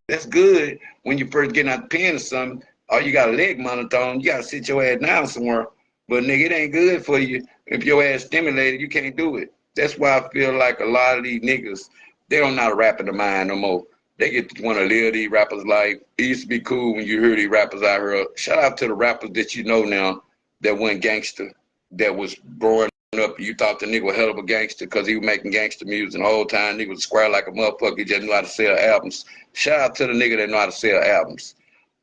that's good when you first get out the pen or something, or you got a leg monitor on, you got to sit your ass down somewhere. But nigga, it ain't good for you. If your ass stimulated, you can't do it. That's why I feel like a lot of these niggas, they don't know how to rap in the mind no more. They get to want to live these rappers' life. It used to be cool when you hear these rappers out here. Shout out to the rappers that you know now that went gangster, that was growing up. You thought the nigga was a hell of a gangster because he was making gangster music the whole time. He was square like a motherfucker. He just knew how to sell albums. Shout out to the nigga that know how to sell albums.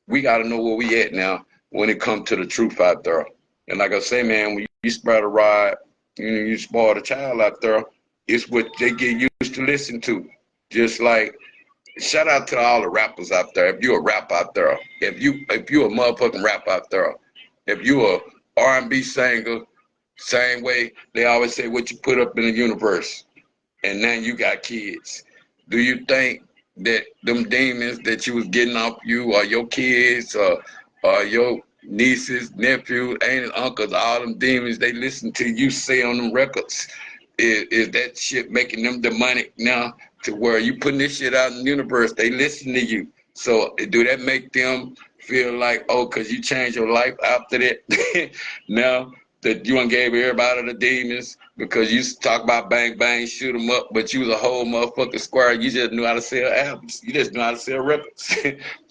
We got to know where we at now when it comes to the truth out there. And like I say, man, when you spread a ride, you spoil the child out there, it's what they get used to listen to. Just like, shout out to all the rappers out there. If you a rap out there, if you a motherfucking rap out there, if you a R&B singer, same way they always say what you put up in the universe. And now you got kids. Do you think that them demons that you was getting off you or your kids or your nieces, nephews, aunts, uncles, all them demons, they listen to you say on them records? Is that shit making them demonic now to where you putting this shit out in the universe, they listen to you? So do that make them feel like, oh, because you changed your life after that? Now that you done gave everybody the demons because you used to talk about bang bang, shoot them up, but you was a whole motherfucking square. You just knew how to sell albums. You just knew how to sell records.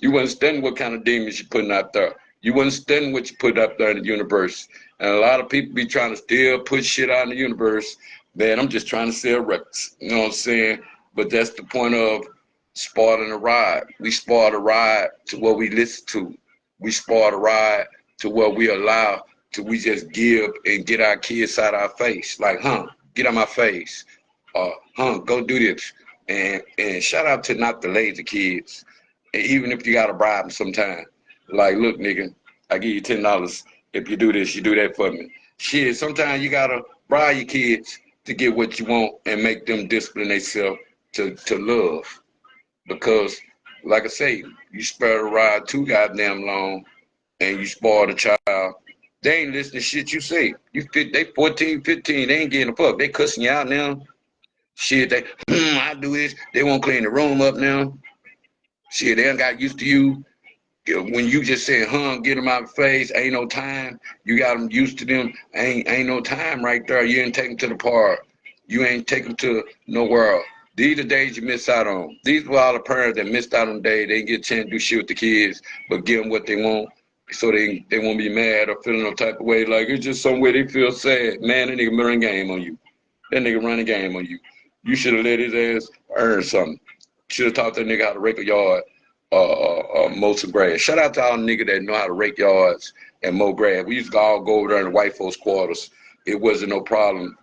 You wasn't studying what kind of demons you putting out there. You wasn't studying what you put up there in the universe. And a lot of people be trying to still put shit out in the universe. Man, I'm just trying to sell records. You know what I'm saying? But that's the point of spoiling the ride. We spoil the ride to what we listen to. We spoil the ride to what we allow to we just give and get our kids out our face. Like, get out my face. Go do this. And shout out to not the lazy kids. And even if you gotta bribe them sometime. Like, look, nigga, I give you $10 if you do this, you do that for me. Shit, sometimes you gotta bribe your kids to get what you want and make them discipline themselves to love. Because, like I say, you spare the ride too goddamn long and you spoil the child. They ain't listening to shit you say. They 14, 15, they ain't getting a fuck. They cussing you out now. Shit, I do this. They won't clean the room up now. Shit, they done got used to you. When you just say, get them out of face, ain't no time. You got them used to them. Ain't no time right there. You ain't take them to the park. You ain't take them to nowhere. These are the days you miss out on. These were all the parents that missed out on the day. They didn't get a chance to do shit with the kids, but give them what they want so they won't be mad or feeling no type of way. Like, it's just some way they feel sad. Man, that nigga run a game on you. That nigga run a game on you. You should have let his ass earn something. Should have taught that nigga how to rake a yard mow some grass. Shout out to all the niggas that know how to rake yards and mow grass. We used to all go over there in the white folks' quarters. It wasn't no problem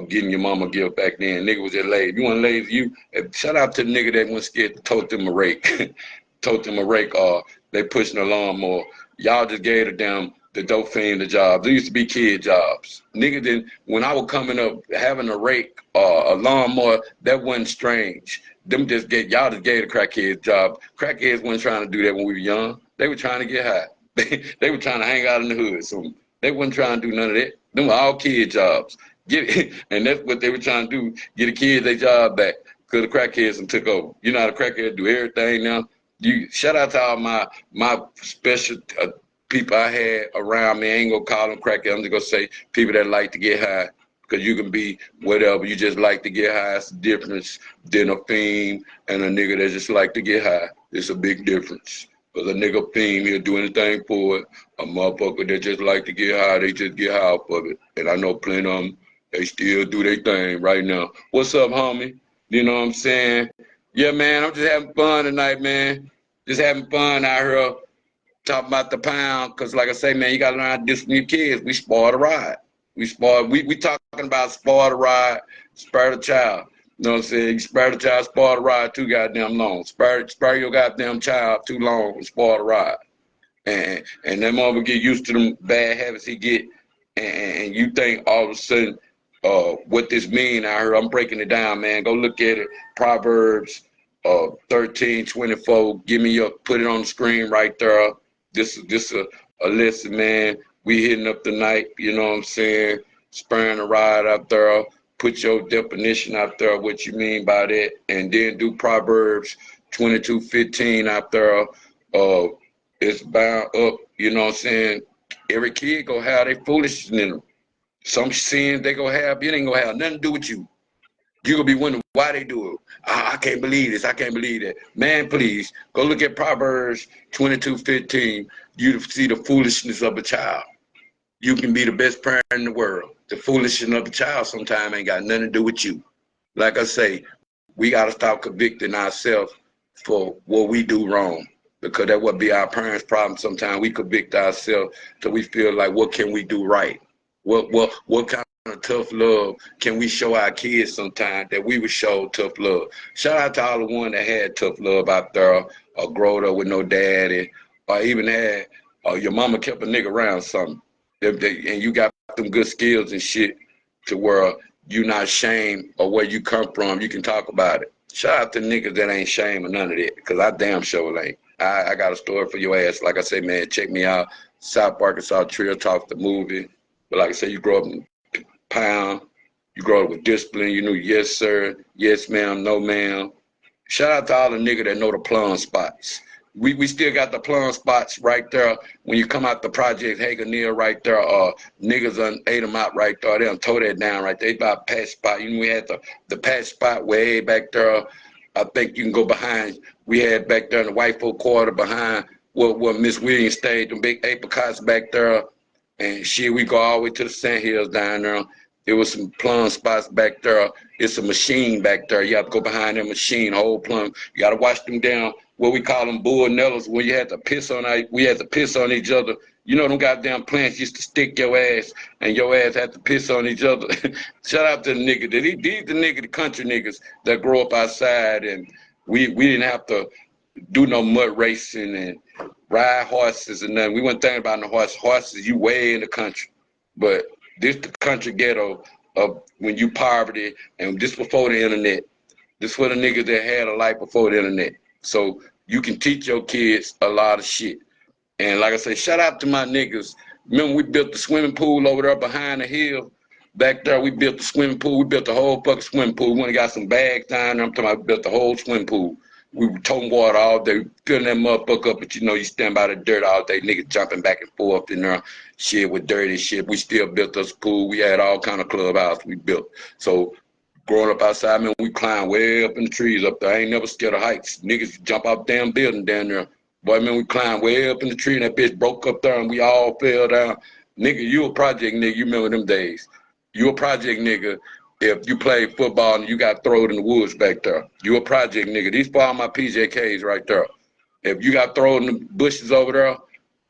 getting your mama a gift back then. Nigga was just lazy. You want lazy, shout out to the nigga that wasn't scared to tote them a rake. Tote them a rake, they pushing a lawnmower. Y'all just gave the dope fiend the jobs. There used to be kid jobs. Nigga didn't, when I was coming up, having a rake or a lawnmower, that wasn't strange. Y'all just gave the crackheads job. Crackheads weren't trying to do that when we were young. They were trying to get high. They were trying to hang out in the hood. So they wasn't trying to do none of that. Them were all kid jobs. And that's what they were trying to do, get the kids their job back. Because the crackheads and took over. You know how the crackheads do everything now. Shout out to all my special people I had around me. I ain't gonna call them crackheads. I'm just gonna say people that like to get high. Because you can be whatever, you just like to get high. It's a difference than a fiend and a nigga that just like to get high. It's a big difference. Because a nigga fiend, he'll do anything for it. A motherfucker that just like to get high, they just get high off of it. And I know plenty of them, they still do their thing right now. What's up, homie? You know what I'm saying? Yeah, man, I'm just having fun tonight, man. Just having fun out here talking about the pound. Because like I say, man, you got to learn how to discipline your kids. We spoil the ride. We talking about spoil the ride, spare the child. You know what I'm saying? You spare the child, spoil the ride too goddamn long. Spare your goddamn child too long and spoil the ride. And that mother get used to them bad habits he get, and you think all of a sudden what this mean out here. I'm breaking it down, man. Go look at it. Proverbs 13:24. Put it on the screen right there. This a lesson, man. We hitting up the night, you know what I'm saying? Sparing the ride out there. Put your definition out there, what you mean by that, and then do Proverbs 22:15 out there. It's bound up, you know what I'm saying? Every kid gonna have their foolishness in them. Some sins they gonna have, it ain't gonna have nothing to do with you. You gonna be wondering why they do it. I can't believe this. I can't believe that. Man, please go look at Proverbs 22:15. You see the foolishness of a child. You can be the best parent in the world. The foolishness of a child sometimes ain't got nothing to do with you. Like I say, we gotta stop convicting ourselves for what we do wrong, because that would be our parents' problem. Sometimes we convict ourselves till we feel like, what can we do right? What kind of tough love can we show our kids sometimes that we would show tough love? Shout out to all the ones that had tough love out there, or growed up with no daddy, or even had your mama kept a nigga around something. And you got them good skills and shit to where you're not ashamed of where you come from. You can talk about it. Shout out to niggas that ain't shame or none of that, because I damn sure ain't. I got a story for your ass. Like I say, man, check me out. South Arkansas Trill Talk, the movie. But like I say, you grow up in Pound. You grow up with discipline. You know, yes, sir. Yes, ma'am. No, ma'am. Shout out to all the niggas that know the plum spots. We still got the plum spots right there when you come out the project Haganil right there. Niggas done ate them out right there. They done tore that down right there. They about patch spot. You know, we had the patch spot way back there. I think you can go behind. We had back there in the white folk quarter behind where Miss Williams stayed. Them big apricots back there. And shit, we go all the way to the sand hills down there. There was some plum spots back there. It's a machine back there. You have to go behind that machine, whole plum. You got to watch them down. What we call them bull nellers. When you had to piss on, we had to piss on each other. You know them goddamn plants used to stick your ass, and your ass had to piss on each other. Shout out to the nigga. These the country niggas that grow up outside, and we didn't have to do no mud racing and ride horses and nothing. We weren't thinking about no horses. Horses, you way in the country. But this the country ghetto of when you poverty, and this before the internet. This for the niggas that had a life before the internet. So you can teach your kids a lot of shit. And like I say, shout out to my niggas. Remember we built the swimming pool over there behind the hill? Back there, we built the swimming pool. We built the whole fucking swimming pool. We went and got some bags down there. I'm talking about we built the whole swimming pool. We were toting water all day, filling that motherfucker up, but you know, you stand by the dirt all day, niggas jumping back and forth in there, shit with dirty shit. We still built us a pool. We had all kind of clubhouse we built. So growing up outside, man, we climbed way up in the trees up there. I ain't never scared of heights. Niggas jump off damn building down there. Boy, man, we climbed way up in the tree and that bitch broke up there and we all fell down. Nigga, you a project nigga. You remember them days. You a project nigga if you played football and you got thrown in the woods back there. You a project nigga. These for all my PJKs right there. If you got thrown in the bushes over there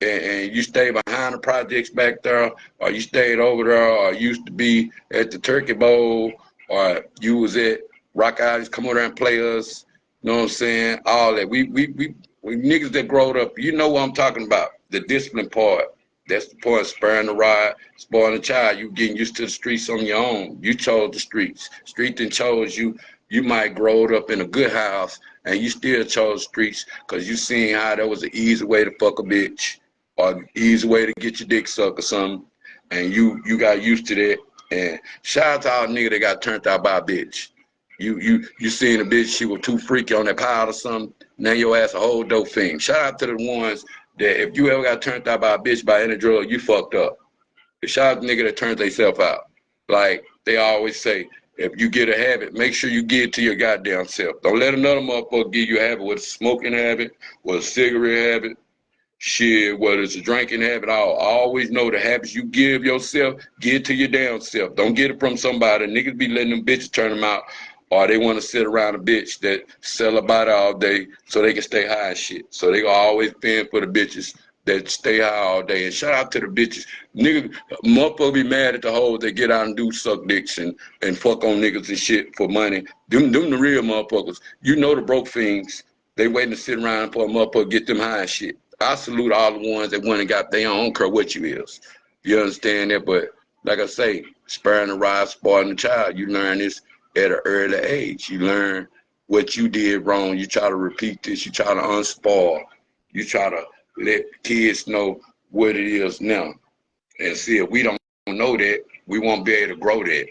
and you stay behind the projects back there, or you stayed over there, or used to be at the Turkey Bowl, or you was at Rock Island, come over there and play us, you know what I'm saying? All that. We niggas that growed up, you know what I'm talking about. The discipline part. That's the point, spurring the ride, spoiling the child. You getting used to the streets on your own. You chose the streets. Street then chose you. You might grow up in a good house and you still chose streets because you seen how that was an easy way to fuck a bitch or an easy way to get your dick sucked or something. And you got used to that. And shout out to all nigga that got turned out by a bitch. You seen a bitch, she was too freaky on that pile or something. Now your ass a whole dope fiend. Shout out to the ones that if you ever got turned out by a bitch by any drug, you fucked up. Shout out to nigga that turns themselves out. Like they always say, if you get a habit, make sure you give it to your goddamn self. Don't let another motherfucker give you a habit, whether it's a smoking habit, whether it's a cigarette habit, shit, whether it's a drinking habit. I'll always know the habits you give yourself, give it to your damn self. Don't get it from somebody. Niggas be letting them bitches turn them out. Or they want to sit around a bitch that sell a body all day so they can stay high and shit. So they always paying for the bitches that stay high all day. And shout out to the bitches. Niggas, motherfuckers be mad at the hoes that get out and do suck dicks and fuck on niggas and shit for money. Them the real motherfuckers. You know the broke fiends. They waiting to sit around for a motherfucker get them high and shit. I salute all the ones that went and got their own. I don't care what you is. You understand that? But like I say, sparing the ride, spoiling the child. You learn this at an early age. You learn what you did wrong. You try to repeat this. You try to unspoil. You try to let kids know what it is now. And see, if we don't know that, we won't be able to grow that.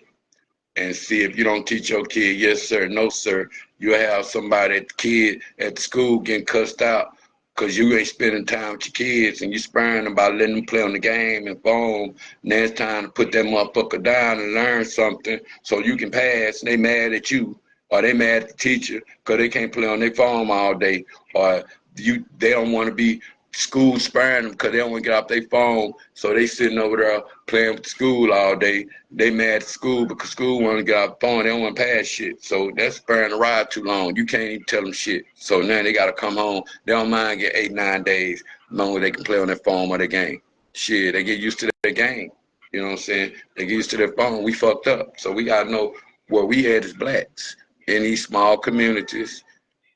And see, if you don't teach your kid, yes, sir, no, sir, you'll have somebody at the kid at the school getting cussed out because you ain't spending time with your kids and you sparing them by letting them play on the game and phone. Now it's time to put that motherfucker down and learn something so you can pass. And they mad at you or they mad at the teacher because they can't play on their phone all day, or they don't want to be school sparing them because they don't want to get off their phone, so they sitting over there playing with the school all day. They mad at school because school want to get off the phone. They don't want to pass shit, so that's sparing the ride too long. You can't even tell them shit, so now they got to come home. They don't mind get 8-9 days as long as they can play on their phone or their game. Shit, they get used to their game. You know what I'm saying? They get used to their phone. We fucked up, so we got to know where we at as blacks in these small communities.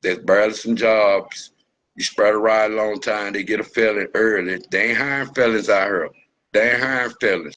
There's barely some jobs. You spread a ride a long time, they get a felon early. They ain't hiring felons out here. They ain't hiring felons.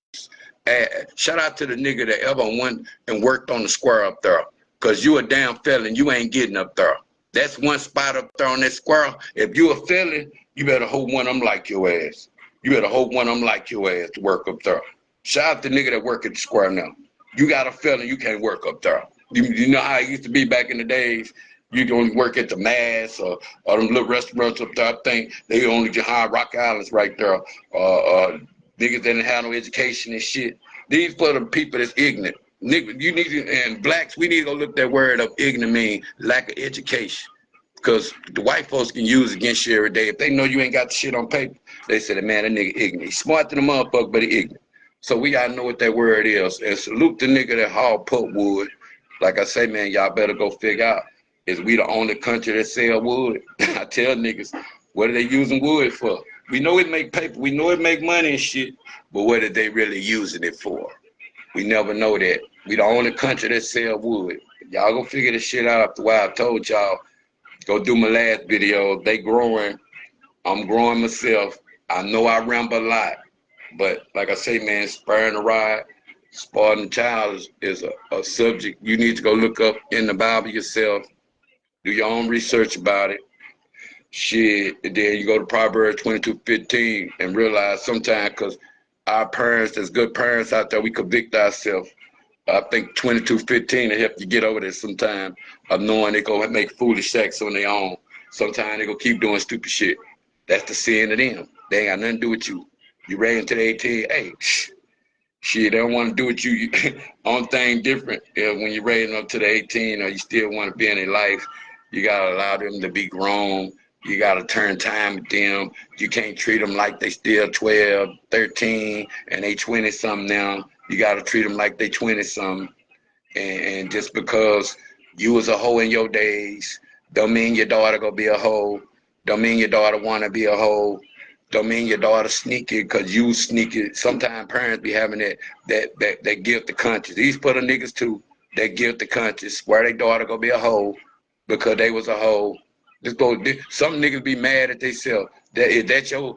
Shout out to the nigga that ever went and worked on the square up there. Cause you a damn felon. You ain't getting up there. That's one spot up there on that square. If you a felon, you better hope one of them like your ass. You better hope one of them like your ass to work up there. Shout out the nigga that work at the square now. You got a felon, you can't work up there. You know how it used to be back in the days? You don't work at the Mass or them little restaurants up there. I think they only just hire Rock Islands right there. Niggas that didn't have no education and shit. These for the people that's ignorant. Nigga, you need to, and blacks, we need to go look that word up. Ignorant mean lack of education. Because the white folks can use it against you every day. If they know you ain't got the shit on paper, they say, man, that nigga ignorant. He's smart than a motherfucker, but he ignorant. So we gotta know what that word is. And salute the nigga that haul put wood. Like I say, man, y'all better go figure out, is we the only country that sell wood? I tell niggas, what are they using wood for? We know it make paper, we know it make money and shit, but what are they really using it for? We never know that. We the only country that sell wood. Y'all go figure this shit out after a while. I told y'all, go do my last video. They growing. I'm growing myself. I know I ramble a lot, but like I say, man, sparing the ride, spoiling the child is a subject you need to go look up in the Bible yourself. Do your own research about it. Shit, and then you go to Proverbs 22:15 and realize sometimes, because our parents, there's good parents out there, we convict ourselves. I think 22:15 will help you get over this sometime of knowing they go make foolish acts on their own. Sometimes they go keep doing stupid shit. That's the sin of them. They ain't got nothing to do with you. You raised into the 18, hey, shit, they don't want to do with you. On thing different. When you're raising up to the 18 or you still want to be in their life, you got to allow them to be grown. You got to turn time with them. You can't treat them like they still 12, 13, and they 20-something now. You got to treat them like they 20-something. And just because you was a hoe in your days, don't mean your daughter gonna be a hoe. Don't mean your daughter want to be a hoe. Don't mean your daughter sneaky because you sneaky. Sometimes parents be having that guilty conscience. These for the niggas too, that guilty conscience, where their daughter gonna be a hoe because they was a hoe. Some niggas be mad at themselves. Is that your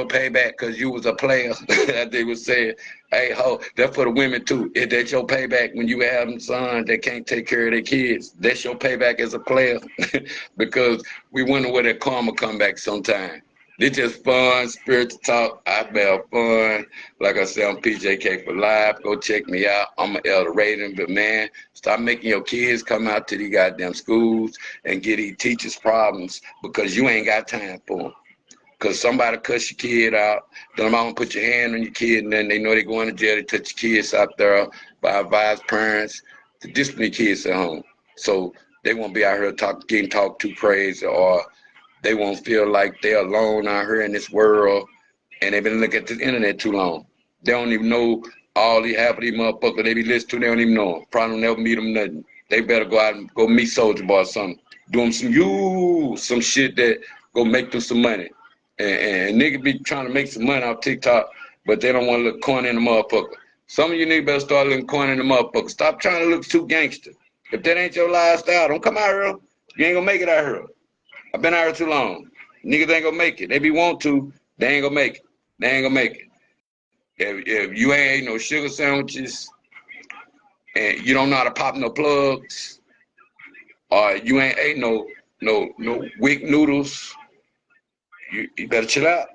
payback because you was a player? As they was saying, hey ho, that's for the women too. Is that your payback when you have them sons that can't take care of their kids? That's your payback as a player? Because we wonder where that karma come back sometime. It's just fun, spiritual talk. I have fun. Like I said, I'm PJK for life. Go check me out. I'm an elder rating, but man, stop making your kids come out to these goddamn schools and get these teachers problems because you ain't got time for them. Because somebody cuss your kid out, don't want to put your hand on your kid, and then they know they're going to jail. They touch your kids out there by advised parents to discipline your kids at home. So they won't be out here getting talked to crazy, or they won't feel like they're alone out here in this world, and they've been looking at the internet too long. They don't even know all these half of these motherfuckers they be listening to. They don't even know them. Probably never meet them nothing. They better go out and go meet Soulja Boy or something. Do them some shit that go make them some money. And niggas be trying to make some money off TikTok, but they don't want to look corny in the motherfucker. Some of you niggas better start looking corny in the motherfucker. Stop trying to look too gangster. If that ain't your lifestyle, don't come out here. You ain't gonna make it out here. I've been out here too long. Niggas ain't gonna make it. They be want to, they ain't gonna make it. They ain't gonna make it. If you ain't no sugar sandwiches and you don't know how to pop no plugs, or you ain't ate no wick noodles, you better chill out.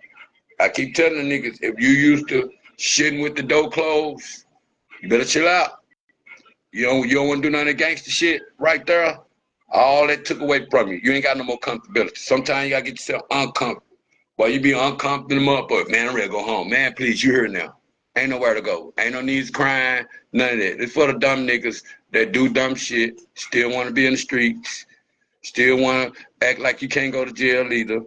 I keep telling the niggas, if you used to shitting with the door closed, you better chill out. You don't want to do none of that gangster shit right there. All that took away from you. You ain't got no more comfortability. Sometimes you gotta get yourself uncomfortable. While you be uncomfortable, but man, I'm ready to go home. Man, please, you here now. Ain't nowhere to go. Ain't no needs crying, none of that. It's for the dumb niggas that do dumb shit, still want to be in the streets, still want to act like you can't go to jail either.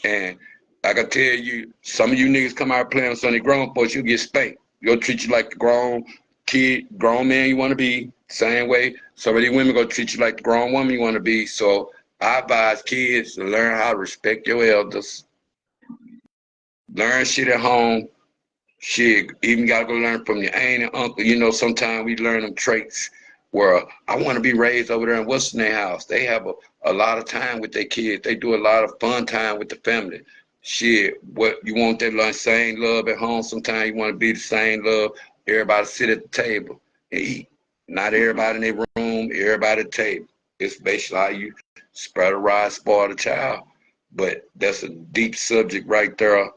And I can tell you, some of you niggas come out playing with some of the grown folks, you'll get spanked. You'll treat you like the grown man you want to be. Same way, some of these women gonna treat you like the grown woman you want to be. So I advise kids to learn how to respect your elders. Learn shit at home. Shit, even gotta go learn from your aunt and uncle. You know, sometimes we learn them traits where I want to be raised over there in what's in their house. They have a lot of time with their kids. They do a lot of fun time with the family. Shit, what you want that same love at home. Sometimes you want to be the same love. Everybody sit at the table and eat. Not everybody in their room, everybody tape. It's basically how you spread a ride, spoil the child. But that's a deep subject right there.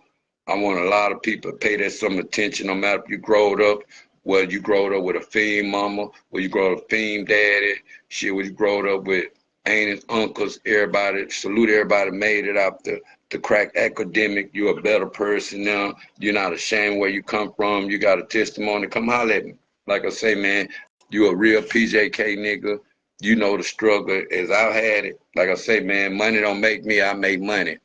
I want a lot of people to pay that some attention, no matter if you growed up, whether you growed up with a fiend mama, whether you growed up with a fiend daddy, shit, whether you growed up with aunts, uncles, everybody, salute everybody made it out the crack academic. You're a better person now. You're not ashamed where you come from. You got a testimony. Come holler at me. Like I say, man, you a real PJK nigga. You know the struggle as I've had it. Like I say, man, money don't make me, I make money.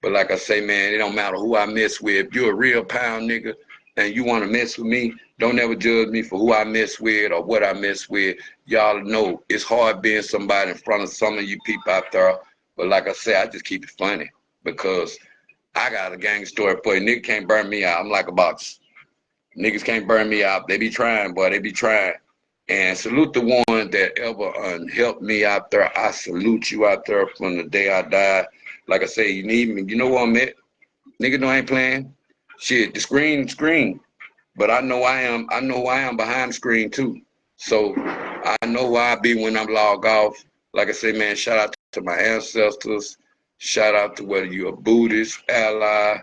But like I say, man, it don't matter who I mess with. If you're a real pound nigga and you want to mess with me, don't ever judge me for who I mess with or what I mess with. Y'all know it's hard being somebody in front of some of you people out there. But like I say, I just keep it funny because I got a gang story for you. Nigga can't burn me out. I'm like a box. Niggas can't burn me out. They be trying, boy. They be trying. And salute the one that ever helped me out there. I salute you out there from the day I died. Like I say, you need me. You know where I'm at. Nigga, no, I ain't playing. Shit, the screen. But I know I am. I know I am behind the screen too. So I know who I be when I'm logged off. Like I say, man, shout out to my ancestors. Shout out to whether you're a Buddhist, ally,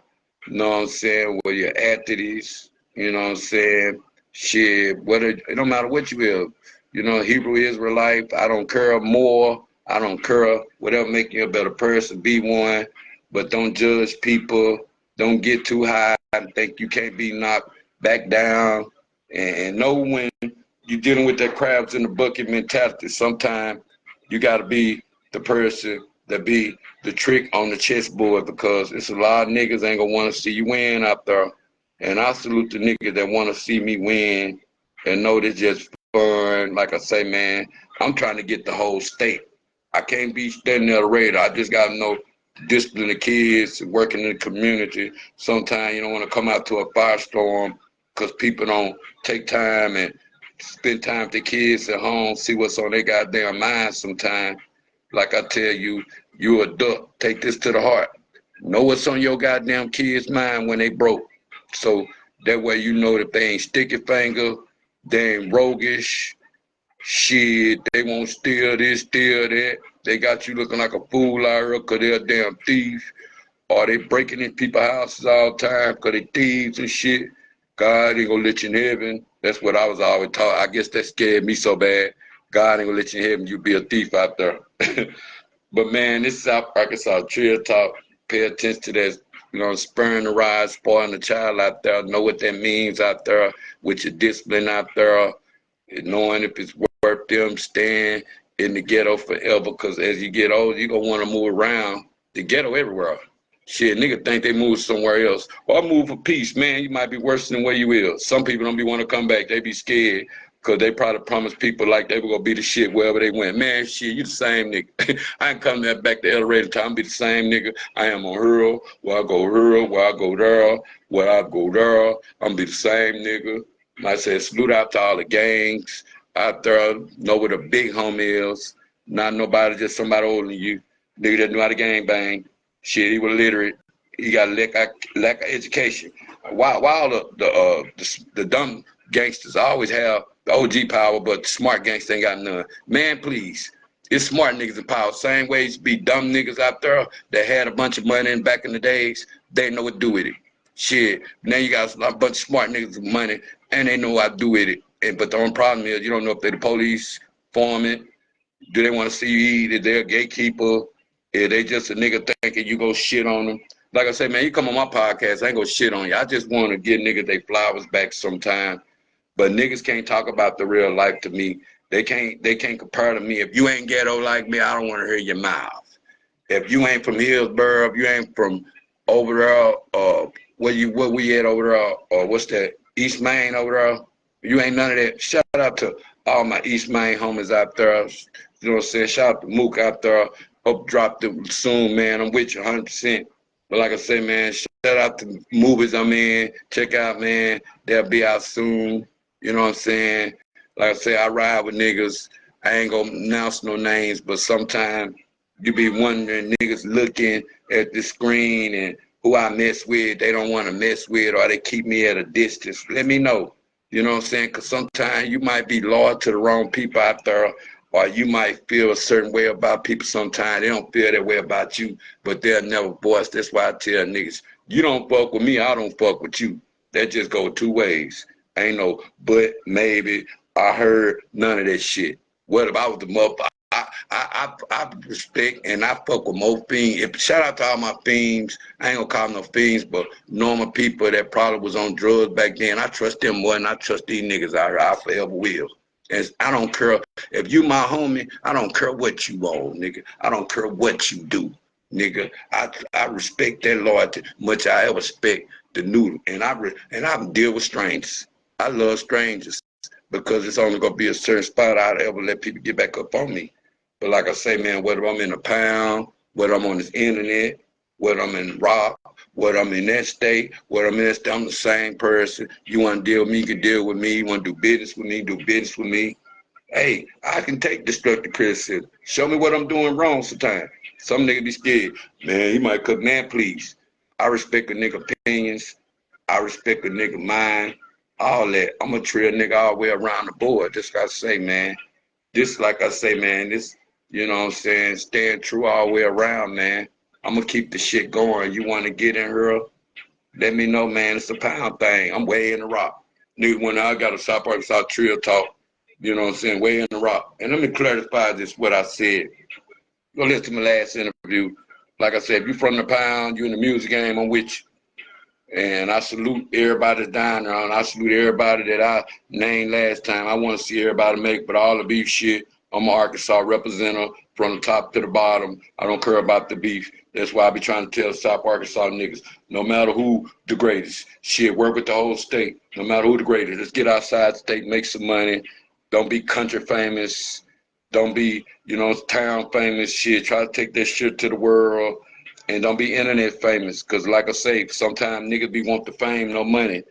you know what I'm saying, whether you're atheists, you know what I'm saying. Shit, whether it don't matter what you is, you know, Hebrew Israelite, I don't care more. I don't care whatever make you a better person, be one, but don't judge people. Don't get too high and think you can't be knocked back down. And know when you're dealing with that crabs in the bucket mentality, sometimes you got to be the person that be the trick on the chessboard because it's a lot of niggas ain't gonna want to see you win out there. And I salute the niggas that want to see me win and know this just fun. Like I say, man, I'm trying to get the whole state. I can't be standing there the radar. I just got to know discipline the kids, working in the community. Sometimes you don't want to come out to a firestorm because people don't take time and spend time with the kids at home, see what's on their goddamn mind sometimes. Like I tell you, you a duck. Take this to the heart. Know what's on your goddamn kids' mind when they broke. So that way you know that they ain't sticky finger, they ain't roguish, shit, they won't steal this, steal that. They got you looking like a fool out here because they're a damn thief. Or they breaking in people's houses all the time because they thieves and shit. God ain't gonna let you in heaven. That's what I was always taught. I guess that scared me so bad. God ain't gonna let you in heaven. You be a thief out there. But man, this is South Arkansas Trill Talk. Pay attention to that. You know, spurring the ride, spoiling the child out there. Know what that means out there with your discipline out there. Knowing if it's worth them staying in the ghetto forever. Because as you get older, you're going to want to move around the ghetto everywhere. Shit, nigga think they move somewhere else. Or move for peace, man. You might be worse than where you is. Some people don't be want to come back. They be scared because they probably promised people like they were going to be the shit wherever they went. Man, shit, you the same nigga. I ain't come back to elevator time. Be the same nigga. I am on Hurl, where I go Hurl, where I go there, where I go there. I'm going to be the same nigga. Like I said, salute out to all the gangs out there. Know where the big homie is. Not nobody, just somebody older than you. Nigga that knew how to gang bang. Shit, he was literate. He got lack of education. While the dumb gangsters always have the OG power, but the smart gangsters ain't got none. Man, please. It's smart niggas in power. Same way it be dumb niggas out there that had a bunch of money back in the days. They didn't know what to do with it. Shit. Now you got a bunch of smart niggas with money and they know what to do with it. But the only problem is you don't know if they're the police, foreman. Do they want to see you eat? Is they a gatekeeper? Is they just a nigga thinking you go shit on them? Like I say, man, you come on my podcast, I ain't gonna shit on you. I just want to give niggas their flowers back sometime. But niggas can't talk about the real life to me. They can't compare to me. If you ain't ghetto like me, I don't want to hear your mouth. If you ain't from Hillsborough, if you ain't from over there, where we at over there, or what's that, East Main over there, you ain't none of that. Shout out to all my East Main homies out there. You know what I'm saying? Shout out to Mook out there. Hope drop them soon, man. I'm with you 100%. But like I say, man, shout out to movies I'm in. Check out, man. They'll be out soon. You know what I'm saying? Like I say, I ride with niggas. I ain't gonna announce no names, but sometimes you be wondering, niggas looking at the screen and who I mess with, they don't want to mess with, or they keep me at a distance. Let me know. You know what I'm saying? Because sometimes you might be loyal to the wrong people out there, or you might feel a certain way about people sometimes. They don't feel that way about you, but they'll never voice. That's why I tell niggas, you don't fuck with me, I don't fuck with you. That just go two ways. Ain't no but, maybe, I heard, none of that shit. What if I was the motherfucker? I respect and I fuck with more fiends. Shout out to all my fiends. I ain't gonna call them no fiends, but normal people that probably was on drugs back then. I trust them more than I trust these niggas out here. I forever will. And I don't care if you my homie. I don't care what you own, nigga. I don't care what you do, nigga. I respect that loyalty much I ever respect the noodle. And I deal with strangers. I love strangers because it's only gonna be a certain spot I'd ever let people get back up on me. But like I say, man, whether I'm in a pound, whether I'm on this internet, whether I'm in rock, whether I'm in that state, whether I'm in that state, I'm the same person. You want to deal with me, you can deal with me. You want to do business with me, do business with me. Hey, I can take destructive criticism. Show me what I'm doing wrong sometimes. Some nigga be scared. Man, he might cook, man, please. I respect a nigga opinions. I respect a nigga mind. All that. I'm a trail nigga all the way around the board. Just gotta say, man. This, like I say, man, this, you know what I'm saying, staying true all the way around, man. I'm going to keep the shit going. You want to get in here, let me know, man. It's a pound thing. I'm way in the rock. Nigga, when I got a South Park South Trill talk, you know what I'm saying, way in the rock. And let me clarify this, what I said. Go listen to my last interview. Like I said, if you from the pound, you in the music game, I'm with you. And I salute everybody that's down there, and I salute everybody that I named last time. I want to see everybody make, but all the beef shit, I'm an Arkansas representative from the top to the bottom. I don't care about the beef. That's why I be trying to tell South Arkansas niggas, no matter who the greatest, shit, work with the whole state. No matter who the greatest, let's get outside the state, make some money. Don't be country famous. Don't be, you know, town famous shit. Try to take that shit to the world. And don't be internet famous, because like I say, sometimes niggas be want the fame, no money.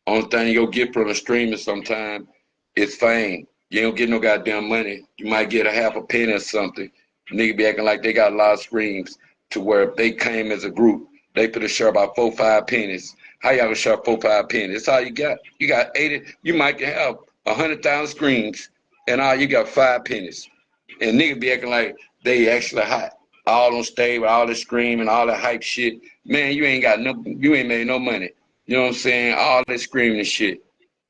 Only thing you'll get from the streaming sometimes is fame. You don't get no goddamn money. You might get a half a penny or something. Nigga be acting like they got a lot of streams to where if they came as a group, they could have share about 4, 5 pennies. How y'all gonna share 4, 5 pennies? That's all you got. You got 80, you might have 100,000 streams and all you got 5 pennies. And niggas be acting like they actually hot. All on stage with all the screaming, all that hype shit. Man, you ain't made no money. You know what I'm saying? All that screaming and shit.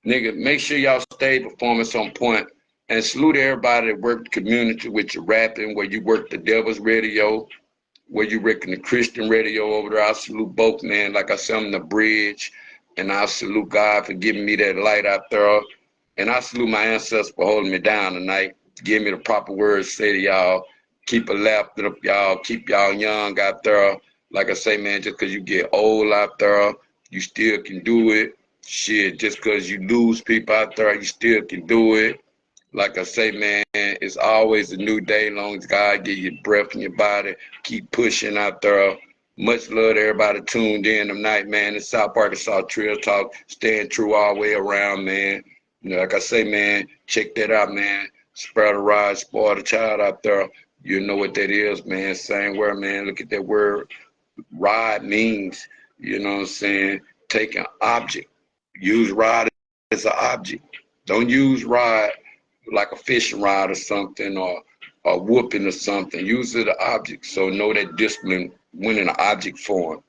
Nigga, make sure y'all stay performance on point. And salute everybody that work the community with your rapping, where you work the devil's radio, where you work in the Christian radio over there. I salute both, man. Like I said, I'm the bridge. And I salute God for giving me that light out there. And I salute my ancestors for holding me down tonight. Give me the proper words to say to y'all. Keep a laughter up, y'all. Keep y'all young out there. Like I say, man, just because you get old out there, you still can do it. Shit, just because you lose people out there, you still can do it. Like I say, man, it's always a new day. Long as God give you breath in your body, keep pushing out there. Much love to everybody tuned in tonight, man. It's South Arkansas Trail Talk, staying true all the way around, man. You know, like I say, man, check that out, man. Spare the rod, spoil the child out there. You know what that is, man. Same word, man. Look at that word. Rod means, you know what I'm saying, take an object. Use rod as an object. Don't use rod like a fishing rod or something, or a whooping or something. Use it as an object. So know that discipline went in an object form.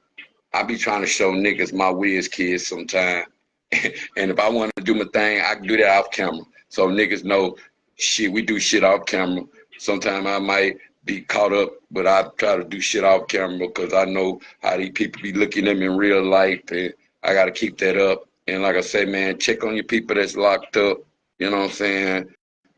I be trying to show niggas my whiz kids sometime. And if I want to do my thing, I can do that off camera. So niggas know, shit, we do shit off camera. Sometimes I might be caught up, but I try to do shit off camera because I know how these people be looking at me in real life, and I got to keep that up. And like I say, man, check on your people that's locked up. You know what I'm saying?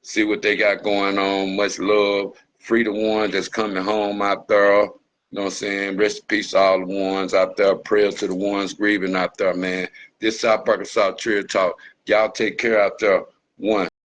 See what they got going on. Much love. Free the ones that's coming home out there. You know what I'm saying? Rest in peace to all the ones out there. Prayers to the ones grieving out there, man. This South Arkansas Trail Talk. Y'all take care out there. One.